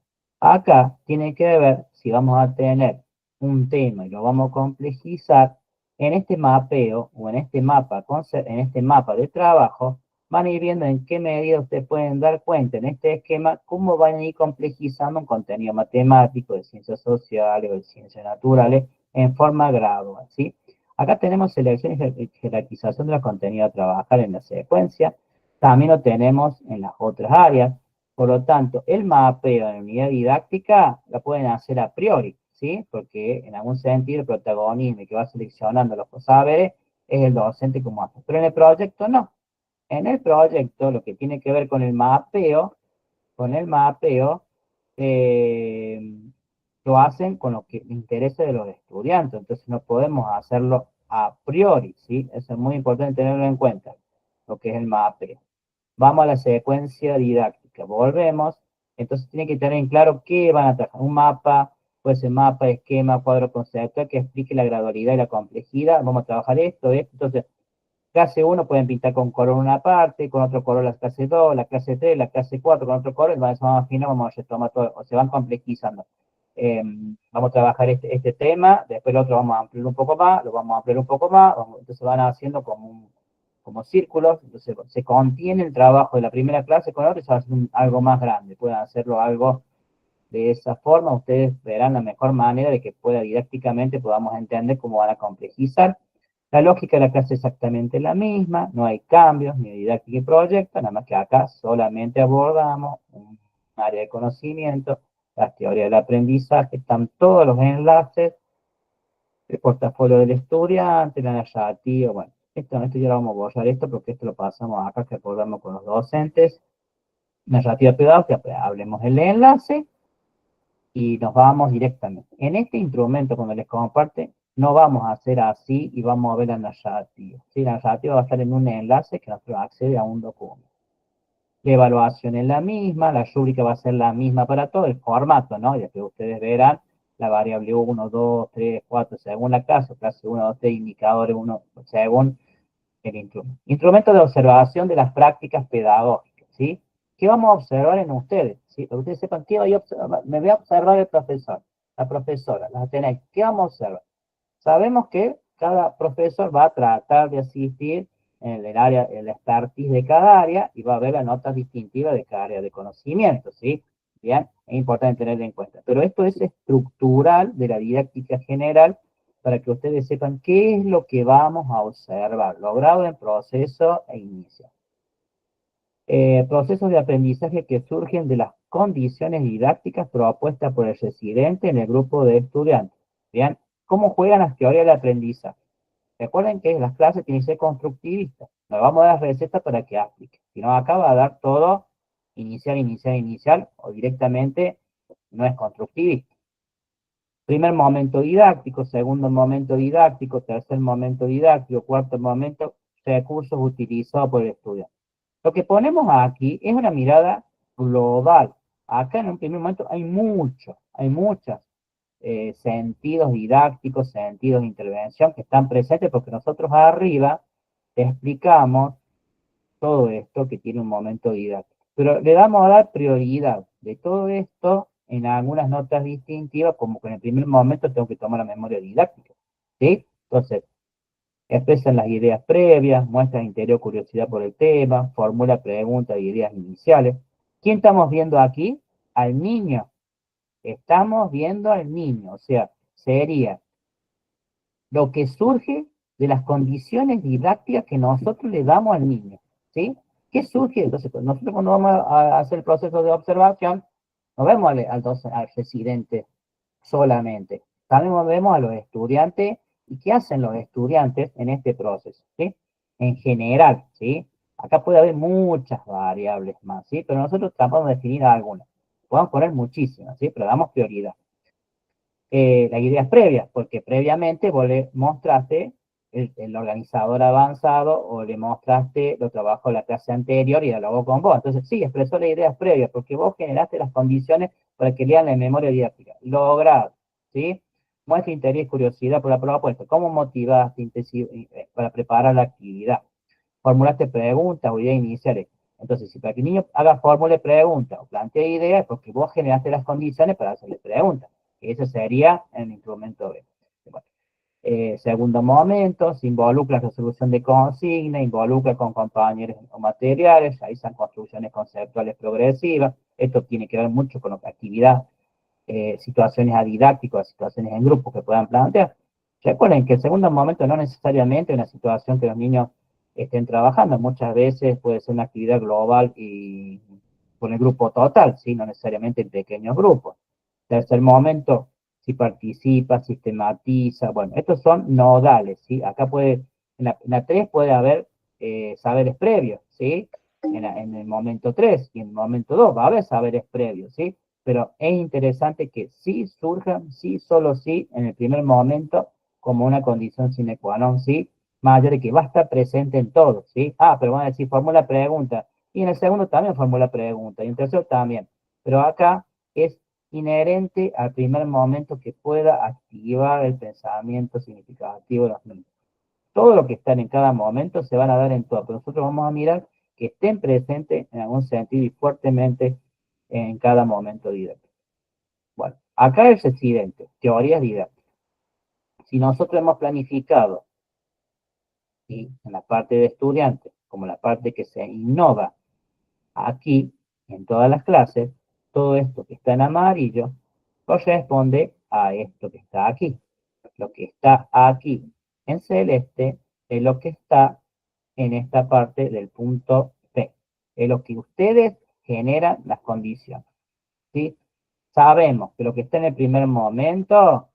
acá tiene que ver si vamos a tener un tema y lo vamos a complejizar en este mapeo o en este mapa de trabajo, van a ir viendo en qué medida ustedes pueden dar cuenta en este esquema cómo van a ir complejizando un contenido matemático, de ciencias sociales o de ciencias naturales en forma gradual, ¿sí? Acá tenemos selección y jerarquización de los contenidos a trabajar en la secuencia. También lo tenemos en las otras áreas. Por lo tanto, el mapeo en la unidad didáctica la pueden hacer a priori, ¿sí? Porque en algún sentido el protagonismo que va seleccionando los saberes es el docente como hace. Pero en el proyecto no. En el proyecto, lo que tiene que ver con el mapeo, eh, lo hacen con lo que interesa de los estudiantes. Entonces no podemos hacerlo a priori, ¿sí? Eso es muy importante tenerlo en cuenta, lo que es el mapeo. Vamos a la secuencia didáctica, volvemos, entonces tienen que tener en claro qué van a trabajar. Un mapa, puede ser mapa, esquema, cuadro conceptual, que explique la gradualidad y la complejidad. Vamos a trabajar esto, esto. Entonces, clase 1 pueden pintar con color una parte, con otro color la clase 2, la clase 3, la clase 4 con otro color, y vamos a afinar, vamos a retomar todo, o se van complejizando. Vamos a trabajar este tema, después el otro vamos a ampliar un poco más, lo vamos a ampliar un poco más, entonces van haciendo como círculos, entonces se contiene el trabajo de la primera clase con la otra y se va a hacer algo más grande, pueden hacerlo algo de esa forma, ustedes verán la mejor manera de que pueda didácticamente podamos entender cómo van a complejizar. La lógica de la clase es exactamente la misma, no hay cambios, ni didáctica y proyecto, nada más que acá solamente abordamos un área de conocimiento, la teoría del aprendizaje, están todos los enlaces, el portafolio del estudiante, la narrativa, bueno, esto ya lo vamos a borrar esto porque esto lo pasamos acá que acordamos con los docentes, narrativa pedagógica, pues, hablemos el enlace y nos vamos directamente. En este instrumento, cuando les comparte, no vamos a hacer así y vamos a ver la narrativa. ¿Sí? La narrativa va a estar en un enlace que nosotros accede a un documento. La evaluación es la misma, la rúbrica va a ser la misma para todo, el formato, ¿no? Ya que ustedes verán la variable 1, 2, 3, 4, según la clase 1, 2, 3, indicadores 1, según el instrumento. Instrumento de observación de las prácticas pedagógicas, ¿sí? ¿Qué vamos a observar en ustedes? ¿Sí? Para que ustedes sepan qué voy a observar. Me voy a observar el profesor, la profesora, la tenéis. ¿Qué vamos a observar? Sabemos que cada profesor va a tratar de asistir en el área, en la expertise de cada área y va a ver las notas distintivas de cada área de conocimiento, ¿sí? Bien, es importante tenerlo en cuenta. Pero esto es estructural de la didáctica general para que ustedes sepan qué es lo que vamos a observar, logrado en proceso e inicio. Procesos de aprendizaje que surgen de las condiciones didácticas propuestas por el residente en el grupo de estudiantes. Bien, ¿cómo juegan las teorías del aprendizaje? Recuerden que las clases tienen que ser constructivistas. No vamos a dar recetas para que aplique. Si no, acá va a dar todo inicial, inicial, inicial, o directamente no es constructivista. Primer momento didáctico, segundo momento didáctico, tercer momento didáctico, cuarto momento, recursos utilizados por el estudiante. Lo que ponemos aquí es una mirada global. Acá en un primer momento hay muchos sentidos didácticos, sentidos de intervención que están presentes porque nosotros arriba explicamos todo esto que tiene un momento didáctico. Pero le damos a dar prioridad de todo esto en algunas notas distintivas, como que en el primer momento tengo que tomar la memoria didáctica. ¿Sí? Entonces, expresan las ideas previas, muestran interés o curiosidad por el tema, formula preguntas y ideas iniciales. ¿Quién estamos viendo aquí? Al niño. Estamos viendo al niño, o sea, sería lo que surge de las condiciones didácticas que nosotros le damos al niño, ¿sí? ¿Qué surge? Entonces, nosotros cuando vamos a hacer el proceso de observación, no vemos al residente solamente, también vemos a los estudiantes y qué hacen los estudiantes en este proceso, ¿sí? En general, ¿sí? Acá puede haber muchas variables más, ¿sí? Pero nosotros tratamos de definir algunas. Podemos poner muchísimas, ¿sí? Pero damos prioridad. Las ideas previas, porque previamente vos le mostraste el organizador avanzado o le mostraste los trabajos de la clase anterior y dialogó con vos. Entonces, sí, expresó las ideas previas, porque vos generaste las condiciones para que lean la memoria didáctica. Logrado, ¿sí? Muestra interés y curiosidad por la propuesta. ¿Cómo motivaste para preparar la actividad? Formulaste preguntas o ideas iniciales. Entonces, si para que el niño haga fórmula preguntas o plantee ideas, porque vos generaste las condiciones para hacerle preguntas. Ese sería el instrumento B. Bueno, segundo momento, se involucra la resolución de consignas, involucra con compañeros o materiales, realizan construcciones conceptuales progresivas. Esto tiene que ver mucho con la actividad, situaciones adidácticas, situaciones en grupo que puedan plantear. Recuerden que el segundo momento no necesariamente es una situación que los niños estén trabajando, muchas veces puede ser una actividad global y con el grupo total, ¿sí? No necesariamente en pequeños grupos. Tercer momento, si participa, sistematiza, bueno, estos son nodales, ¿sí? Acá puede en la 3 puede haber saberes previos, ¿sí? En el momento 3 y en el momento 2 va a haber saberes previos, ¿sí? Pero es interesante que sí surjan, sí, solo sí, en el primer momento, como una condición sine qua non, ¿sí? Más allá de que va a estar presente en todo, ¿sí? Ah, pero van a decir, formula pregunta. Y en el segundo también formula pregunta, y en el tercero también. Pero acá es inherente al primer momento que pueda activar el pensamiento significativo de los niños. Todo lo que están en cada momento se van a dar en todo, pero nosotros vamos a mirar que estén presentes en algún sentido y fuertemente en cada momento didáctico. Bueno, acá el residente, teorías didácticas. Si nosotros hemos planificado, y en la parte de estudiantes, como la parte que se innova aquí, en todas las clases, todo esto que está en amarillo corresponde a esto que está aquí. Lo que está aquí en celeste es lo que está en esta parte del punto P. Es lo que ustedes generan las condiciones. ¿Sí? Sabemos que lo que está en el primer momento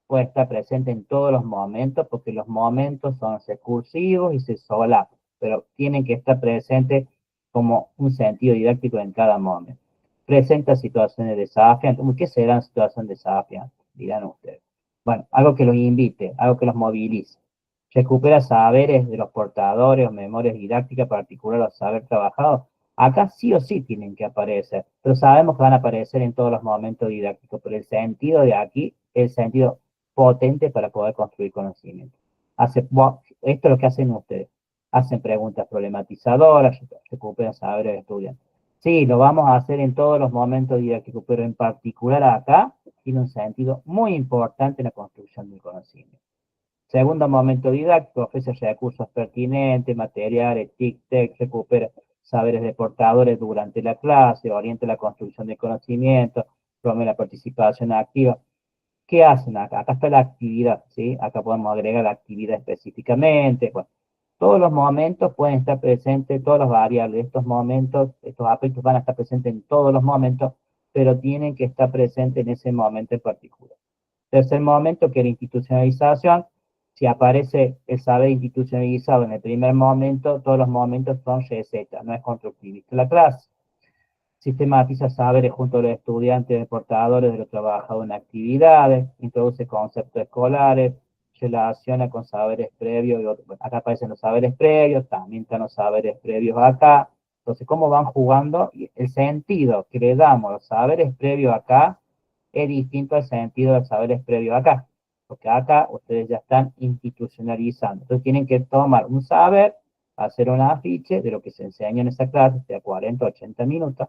puede estar presente en todos los momentos porque los momentos son recursivos y se solapan, pero tienen que estar presentes como un sentido didáctico en cada momento. Presenta situaciones desafiantes. ¿Qué serán situaciones desafiantes? Dirán ustedes. Bueno, algo que los invite, algo que los movilice. Recupera saberes de los portadores o memorias didácticas particular o saber trabajado. Acá sí o sí tienen que aparecer, pero sabemos que van a aparecer en todos los momentos didácticos, pero el sentido de aquí, el sentido potente para poder construir conocimiento. Esto es lo que hacen ustedes. Hacen preguntas problematizadoras, recuperan saberes de estudiantes. Sí, lo vamos a hacer en todos los momentos didácticos, pero en particular acá tiene un sentido muy importante en la construcción del conocimiento. Segundo momento didáctico, ofrece recursos pertinentes, materiales, TIC-TEC, recupera saberes de portadores durante la clase, orienta la construcción del conocimiento, promueve la participación activa. ¿Qué hacen acá? Acá está la actividad, ¿sí? Acá podemos agregar la actividad específicamente. Bueno, todos los momentos pueden estar presentes, todas las variables, estos momentos, estos aspectos van a estar presentes en todos los momentos, pero tienen que estar presentes en ese momento en particular. Tercer momento, que es la institucionalización. Si aparece el saber institucionalizado en el primer momento, todos los momentos son recetas, no es constructivista la clase. Sistematiza saberes junto a los estudiantes, portadores de los trabajadores en actividades, introduce conceptos escolares, relaciona con saberes previos, y otros. Acá aparecen los saberes previos, también están los saberes previos acá. Entonces, ¿cómo van jugando? El sentido que le damos a los saberes previos acá es distinto al sentido de los saberes previos acá, porque acá ustedes ya están institucionalizando. Entonces, tienen que tomar un saber, hacer un afiche de lo que se enseña en esa clase, sea 40, 80 minutos.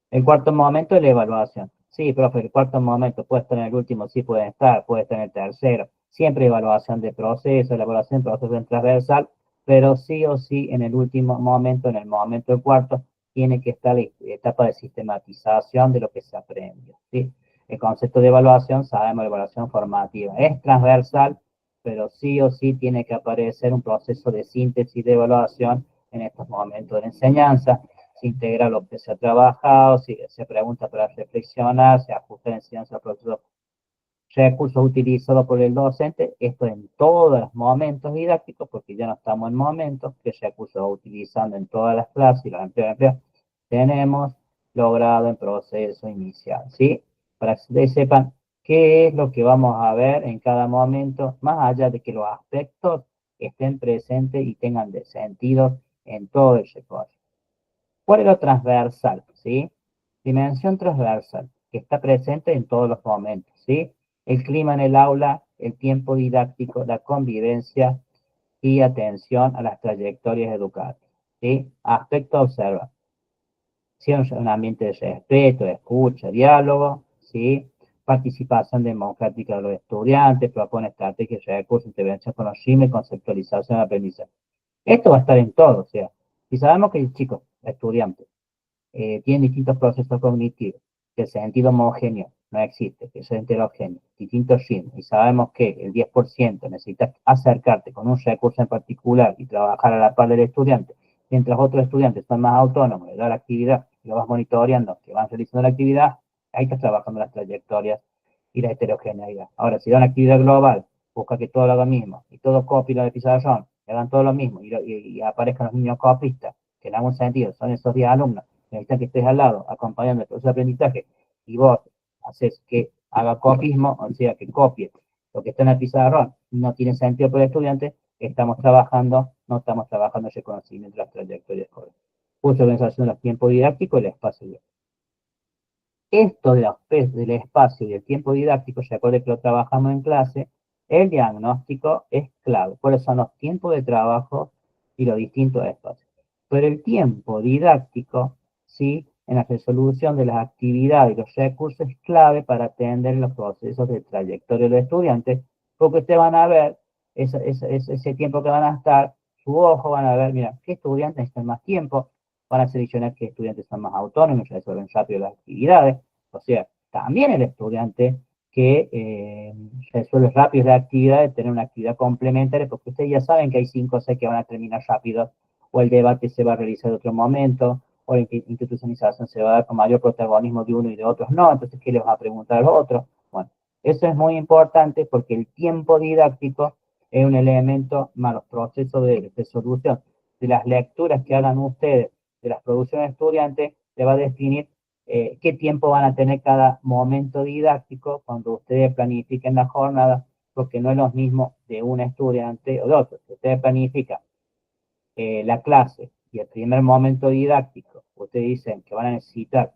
El cuarto momento es la evaluación. Sí, profe, el cuarto momento puede estar en el último, sí puede estar en el tercero. Siempre evaluación de proceso, la evaluación de proceso en transversal, pero sí o sí en el último momento, en el momento del cuarto, tiene que estar la etapa de sistematización de lo que se aprendió. ¿Sí? El concepto de evaluación, sabemos, la evaluación formativa es transversal, pero sí o sí tiene que aparecer un proceso de síntesis de evaluación en estos momentos de la enseñanza. Se integra lo que se ha trabajado, se pregunta para reflexionar, se ajusta la enseñanza al proceso, recursos utilizados por el docente, esto en todos los momentos didácticos, porque ya no estamos en momentos, que recursos utilizando en todas las clases y los empleos, tenemos logrado en proceso inicial, ¿sí? Para que ustedes sepan qué es lo que vamos a ver en cada momento, más allá de que los aspectos estén presentes y tengan de sentido en todo el recorrido. ¿Cuál es lo transversal? ¿Sí? Dimensión transversal, que está presente en todos los momentos, ¿sí? El clima en el aula, el tiempo didáctico, la convivencia y atención a las trayectorias educativas, ¿sí? Aspecto observa. ¿Sí? Un ambiente de respeto, de escucha, diálogo, ¿sí? Participación democrática de los estudiantes, propone estrategias, recursos, intervención con los RIME, conceptualización de aprendizaje. Esto va a estar en todo, o sea, si sabemos que el chico, estudiante, tienen distintos procesos cognitivos, que el sentido homogéneo no existe, que es heterogéneo, distintos ritmos, y sabemos que el 10% necesitas acercarte con un recurso en particular y trabajar a la par del estudiante, mientras otros estudiantes son más autónomos, le da la actividad, lo vas monitoreando, que van realizando la actividad, ahí estás trabajando las trayectorias y la heterogeneidad. Ahora, si da una actividad global, busca que todos lo hagan mismo, y todos copien lo de pizarrón, y hagan todo lo mismo, y aparezcan los niños copistas, que en algún sentido son esos 10 alumnos, necesitan que estés al lado, acompañando el proceso de aprendizaje, y vos haces que haga copismo, o sea, que copie lo que está en el pizarrón, no tiene sentido para el estudiante, no estamos trabajando en ese conocimiento de las trayectorias escolares. Uso de organización de los tiempos didácticos y el espacio didáctico. Esto del espacio y el tiempo didáctico, se acuerda que lo trabajamos en clase, el diagnóstico es clave. Por eso son los tiempos de trabajo y los distintos espacios. Pero el tiempo didáctico, ¿sí? En la resolución de las actividades y los recursos es clave para atender los procesos de trayectoria de los estudiantes, porque ustedes van a ver ese tiempo que van a estar, su ojo van a ver, mira, qué estudiantes necesitan más tiempo, van a seleccionar qué estudiantes son más autónomos, resuelven rápido las actividades. O sea, también el estudiante que resuelve rápido las actividades, tener una actividad complementaria, porque ustedes ya saben que hay 5 o 6 que van a terminar rápido, o el debate se va a realizar en otro momento, o la institucionalización se va a dar con mayor protagonismo de uno y de otros no, entonces, ¿qué les va a preguntar a los otros? Bueno, eso es muy importante porque el tiempo didáctico es un elemento más los procesos de resolución de las lecturas que hagan ustedes de las producciones estudiantes, le va a definir qué tiempo van a tener cada momento didáctico cuando ustedes planifiquen la jornada, porque no es lo mismo de un estudiante o de otro. Si ustedes planifican la clase y el primer momento didáctico, ustedes dicen que van a necesitar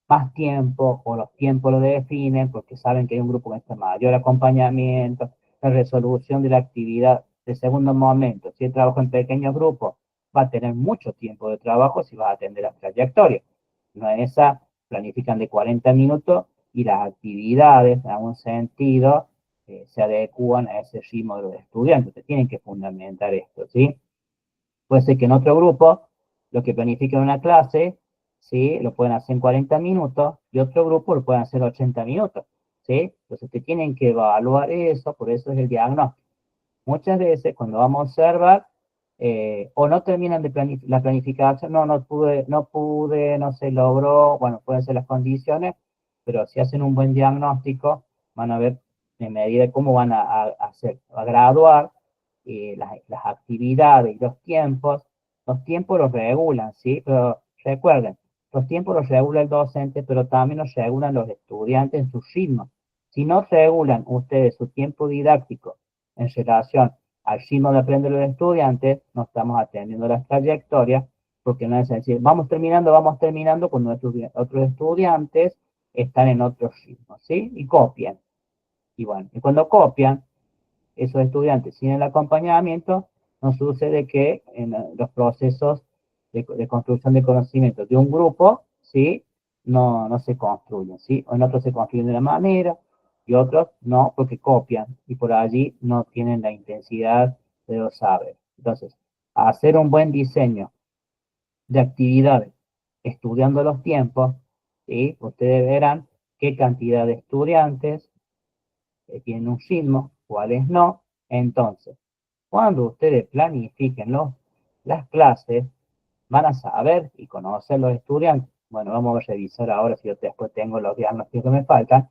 más tiempo o los tiempos lo definen porque saben que hay un grupo que necesita mayor acompañamiento, la resolución de la actividad de segundo momento. Si el trabajo en pequeños grupos, va a tener mucho tiempo de trabajo si va a atender las trayectorias. No en esa planifican de 40 minutos y las actividades, en algún sentido, se adecúan a ese ritmo de los estudiantes. Ustedes tienen que fundamentar esto, ¿sí? Puede ser que en otro grupo, lo que planifiquen una clase, ¿sí? Lo pueden hacer en 40 minutos y otro grupo lo pueden hacer en 80 minutos, ¿sí? Entonces, ustedes tienen que evaluar eso, por eso es el diagnóstico. Muchas veces, cuando vamos a observar, o no terminan de la planificación, no se logró, bueno, pueden ser las condiciones, pero si hacen un buen diagnóstico, van a ver en medida de cómo van a hacer, a graduar las actividades y los tiempos los regulan, ¿sí? Pero recuerden, los tiempos los regula el docente, pero también los regulan los estudiantes en su ritmo. Si no regulan ustedes su tiempo didáctico en relación al ritmo de aprender los estudiantes, no estamos atendiendo las trayectorias, porque no es decir, vamos terminando, cuando nuestros otros estudiantes están en otro ritmo, ¿sí? Y copian. Y bueno, y cuando copian, esos estudiantes sin el acompañamiento, nos sucede que en los procesos de construcción de conocimiento de un grupo, ¿sí? No se construyen, ¿sí? O en otros se construyen de una manera y otros no, porque copian y por allí no tienen la intensidad de los saberes. Entonces, hacer un buen diseño de actividades estudiando los tiempos, ¿sí? Ustedes verán qué cantidad de estudiantes tienen un ritmo, cuáles no. Entonces, cuando ustedes planifiquen las clases, van a saber y conocer los estudiantes. Bueno, vamos a revisar ahora si yo después tengo los diagnósticos que me faltan,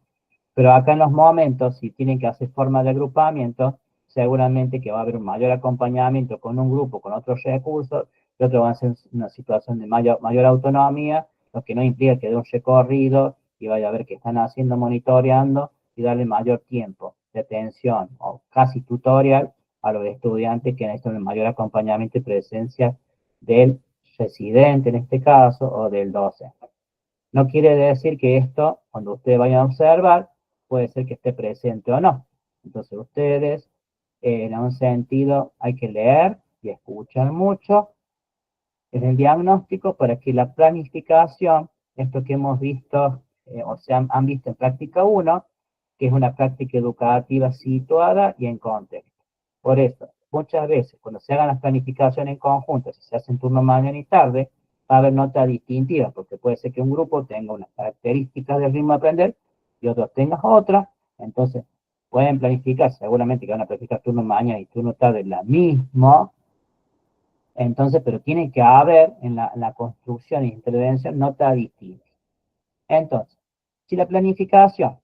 pero acá en los momentos, si tienen que hacer forma de agrupamiento, seguramente que va a haber un mayor acompañamiento con un grupo, con otros recursos, y otros van a ser una situación de mayor autonomía, lo que no implica que dé un recorrido y vaya a ver qué están haciendo, monitoreando, y darle mayor tiempo de atención o casi tutorial a los estudiantes que necesitan el mayor acompañamiento y presencia del residente en este caso o del docente. No quiere decir que esto, cuando ustedes vayan a observar, puede ser que esté presente o no. Entonces ustedes, en un sentido, hay que leer y escuchar mucho en el diagnóstico para que la planificación, esto que hemos visto, o sea, han visto en práctica 1, que es una práctica educativa situada y en contexto. Por eso, muchas veces, cuando se hagan las planificaciones en conjunto, si se hacen turno mañana y tarde, va a haber notas distintivas, porque puede ser que un grupo tenga unas características del ritmo de aprender y otros tengan otras. Entonces, pueden planificar, seguramente que van a planificar turno mañana y turno tarde la misma. Entonces, pero tiene que haber en la construcción e intervención notas distintas. Entonces, si la planificación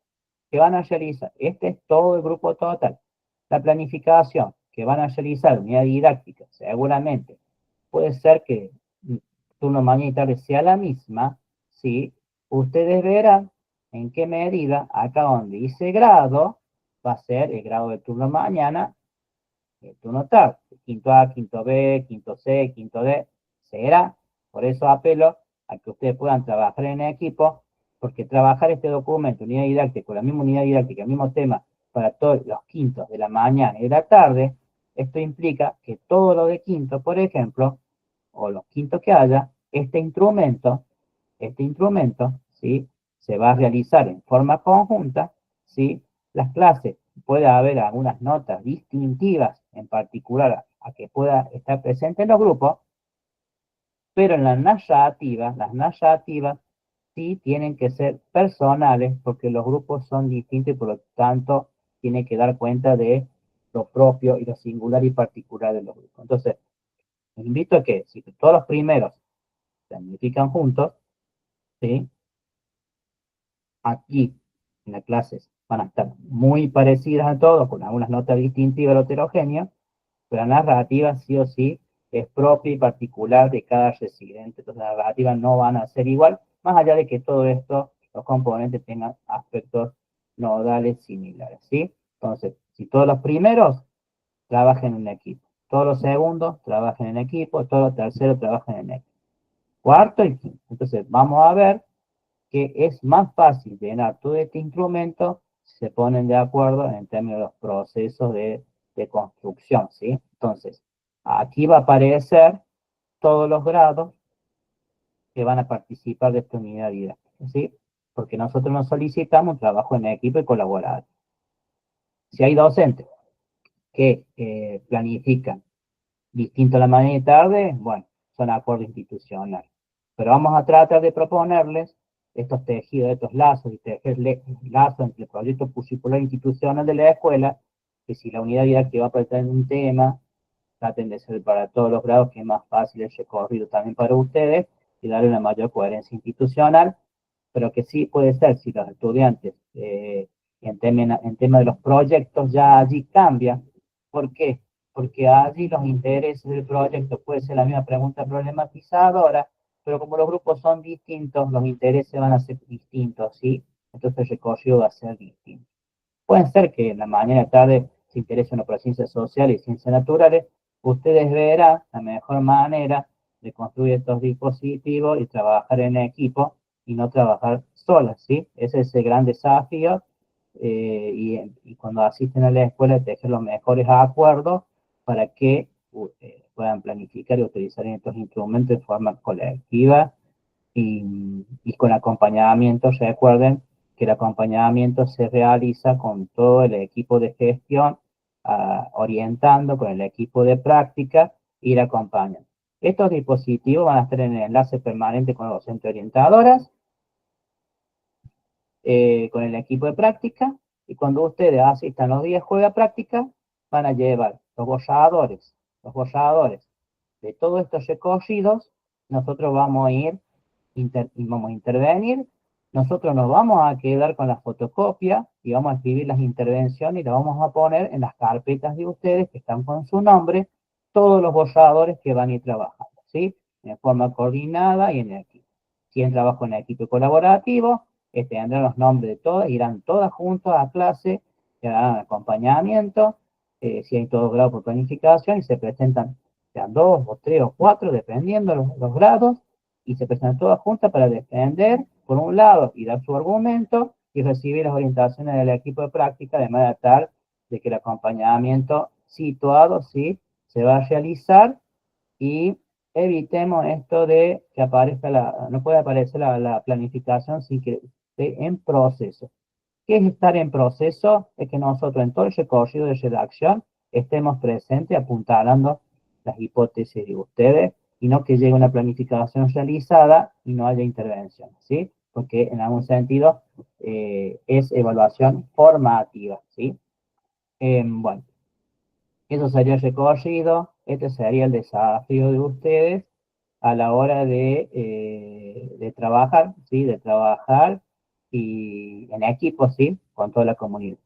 que van a realizar, este es todo el grupo total, La planificación que van a realizar unidad didáctica, seguramente, puede ser que turno mañana y tarde sea la misma, ¿sí? Ustedes verán en qué medida, acá donde dice grado, va a ser el grado de turno mañana, el turno tarde, quinto A, quinto B, quinto C, quinto D, será. Por eso apelo a que ustedes puedan trabajar en equipo, porque trabajar este documento, unidad didáctica, con la misma unidad didáctica, el mismo tema, para todos los quintos de la mañana y de la tarde, esto implica que todo lo de quinto, por ejemplo, o los quintos que haya, este instrumento, ¿sí? Se va a realizar en forma conjunta, ¿sí? Las clases, puede haber algunas notas distintivas, en particular a que pueda estar presente en los grupos, pero en las narrativas sí tienen que ser personales, porque los grupos son distintos y por lo tanto tienen que dar cuenta de lo propio y lo singular y particular de los grupos. Entonces, les invito a que, si todos los primeros planifican juntos, ¿sí? Aquí en las clases van a estar muy parecidas a todos, con algunas notas distintivas o heterogéneas, pero la narrativa sí o sí es propia y particular de cada residente. Entonces las narrativas no van a ser igual, más allá de que todo esto, los componentes tengan aspectos nodales similares, ¿sí? Entonces, si todos los primeros trabajan en equipo, todos los segundos trabajan en equipo, todos los terceros trabajan en equipo, cuarto y quinto. Entonces, vamos a ver que es más fácil llenar todo este instrumento si se ponen de acuerdo en términos de los procesos de construcción, ¿sí? Entonces, aquí va a aparecer todos los grados que van a participar de esta unidad didáctica, ¿sí? Porque nosotros nos solicitamos un trabajo en equipo y colaborar. Si hay docentes que planifican distinto a la mañana y tarde, bueno, son acuerdos institucionales. Pero vamos a tratar de proponerles estos tejidos, estos lazos y tejer lazos entre el proyecto curricular institucional de la escuela, que si la unidad didáctica va a pretender un tema, traten de ser para todos los grados, que es más fácil el recorrido también para ustedes, y darle una mayor coherencia institucional, pero que sí puede ser si los estudiantes en tema de los proyectos ya allí cambia. ¿Por qué? Porque allí los intereses del proyecto puede ser la misma pregunta problematizadora, pero como los grupos son distintos, los intereses van a ser distintos, ¿sí? Entonces el recorrido va a ser distinto. Puede ser que en la mañana y tarde se interesen por las ciencias sociales y ciencias naturales. Ustedes verán la mejor manera de construir estos dispositivos y trabajar en equipo y no trabajar solas, ¿sí? Ese es el gran desafío. Y cuando asisten a la escuela, tejer los mejores acuerdos para que puedan planificar y utilizar estos instrumentos de forma colectiva y con acompañamiento. Recuerden que el acompañamiento se realiza con todo el equipo de gestión, orientando con el equipo de práctica, ir acompañando. Estos dispositivos van a estar en el enlace permanente con los docentes orientadoras, con el equipo de práctica, y cuando ustedes asistan los días jueves a práctica, van a llevar los borradores de todos estos recorridos. Nosotros vamos a ir vamos a intervenir, nosotros nos vamos a quedar con la fotocopia y vamos a escribir las intervenciones y las vamos a poner en las carpetas de ustedes que están con su nombre, todos los borradores que van a ir trabajando, ¿sí? En forma coordinada y en equipo. Si en trabajo en equipo colaborativo, tendrán los nombres de todas, irán todas juntas a clase, que harán acompañamiento, si hay todos grados por planificación y se presentan, sean dos o tres o cuatro, dependiendo los grados, y se presentan todas juntas para defender, por un lado, y dar su argumento, y recibir las orientaciones del equipo de práctica, de manera tal de que el acompañamiento situado, sí, se va a realizar, y evitemos esto de que aparezca no puede aparecer la planificación sin que esté en proceso. ¿Qué es estar en proceso? Es que nosotros en todo el recorrido de redacción estemos presentes apuntalando las hipótesis de ustedes y no que llegue una planificación realizada y no haya intervención, ¿sí? Porque en algún sentido es evaluación formativa, ¿sí? Bueno, eso sería el recorrido, este sería el desafío de ustedes a la hora de trabajar, ¿sí? De trabajar y en equipo, ¿sí? Con toda la comunidad.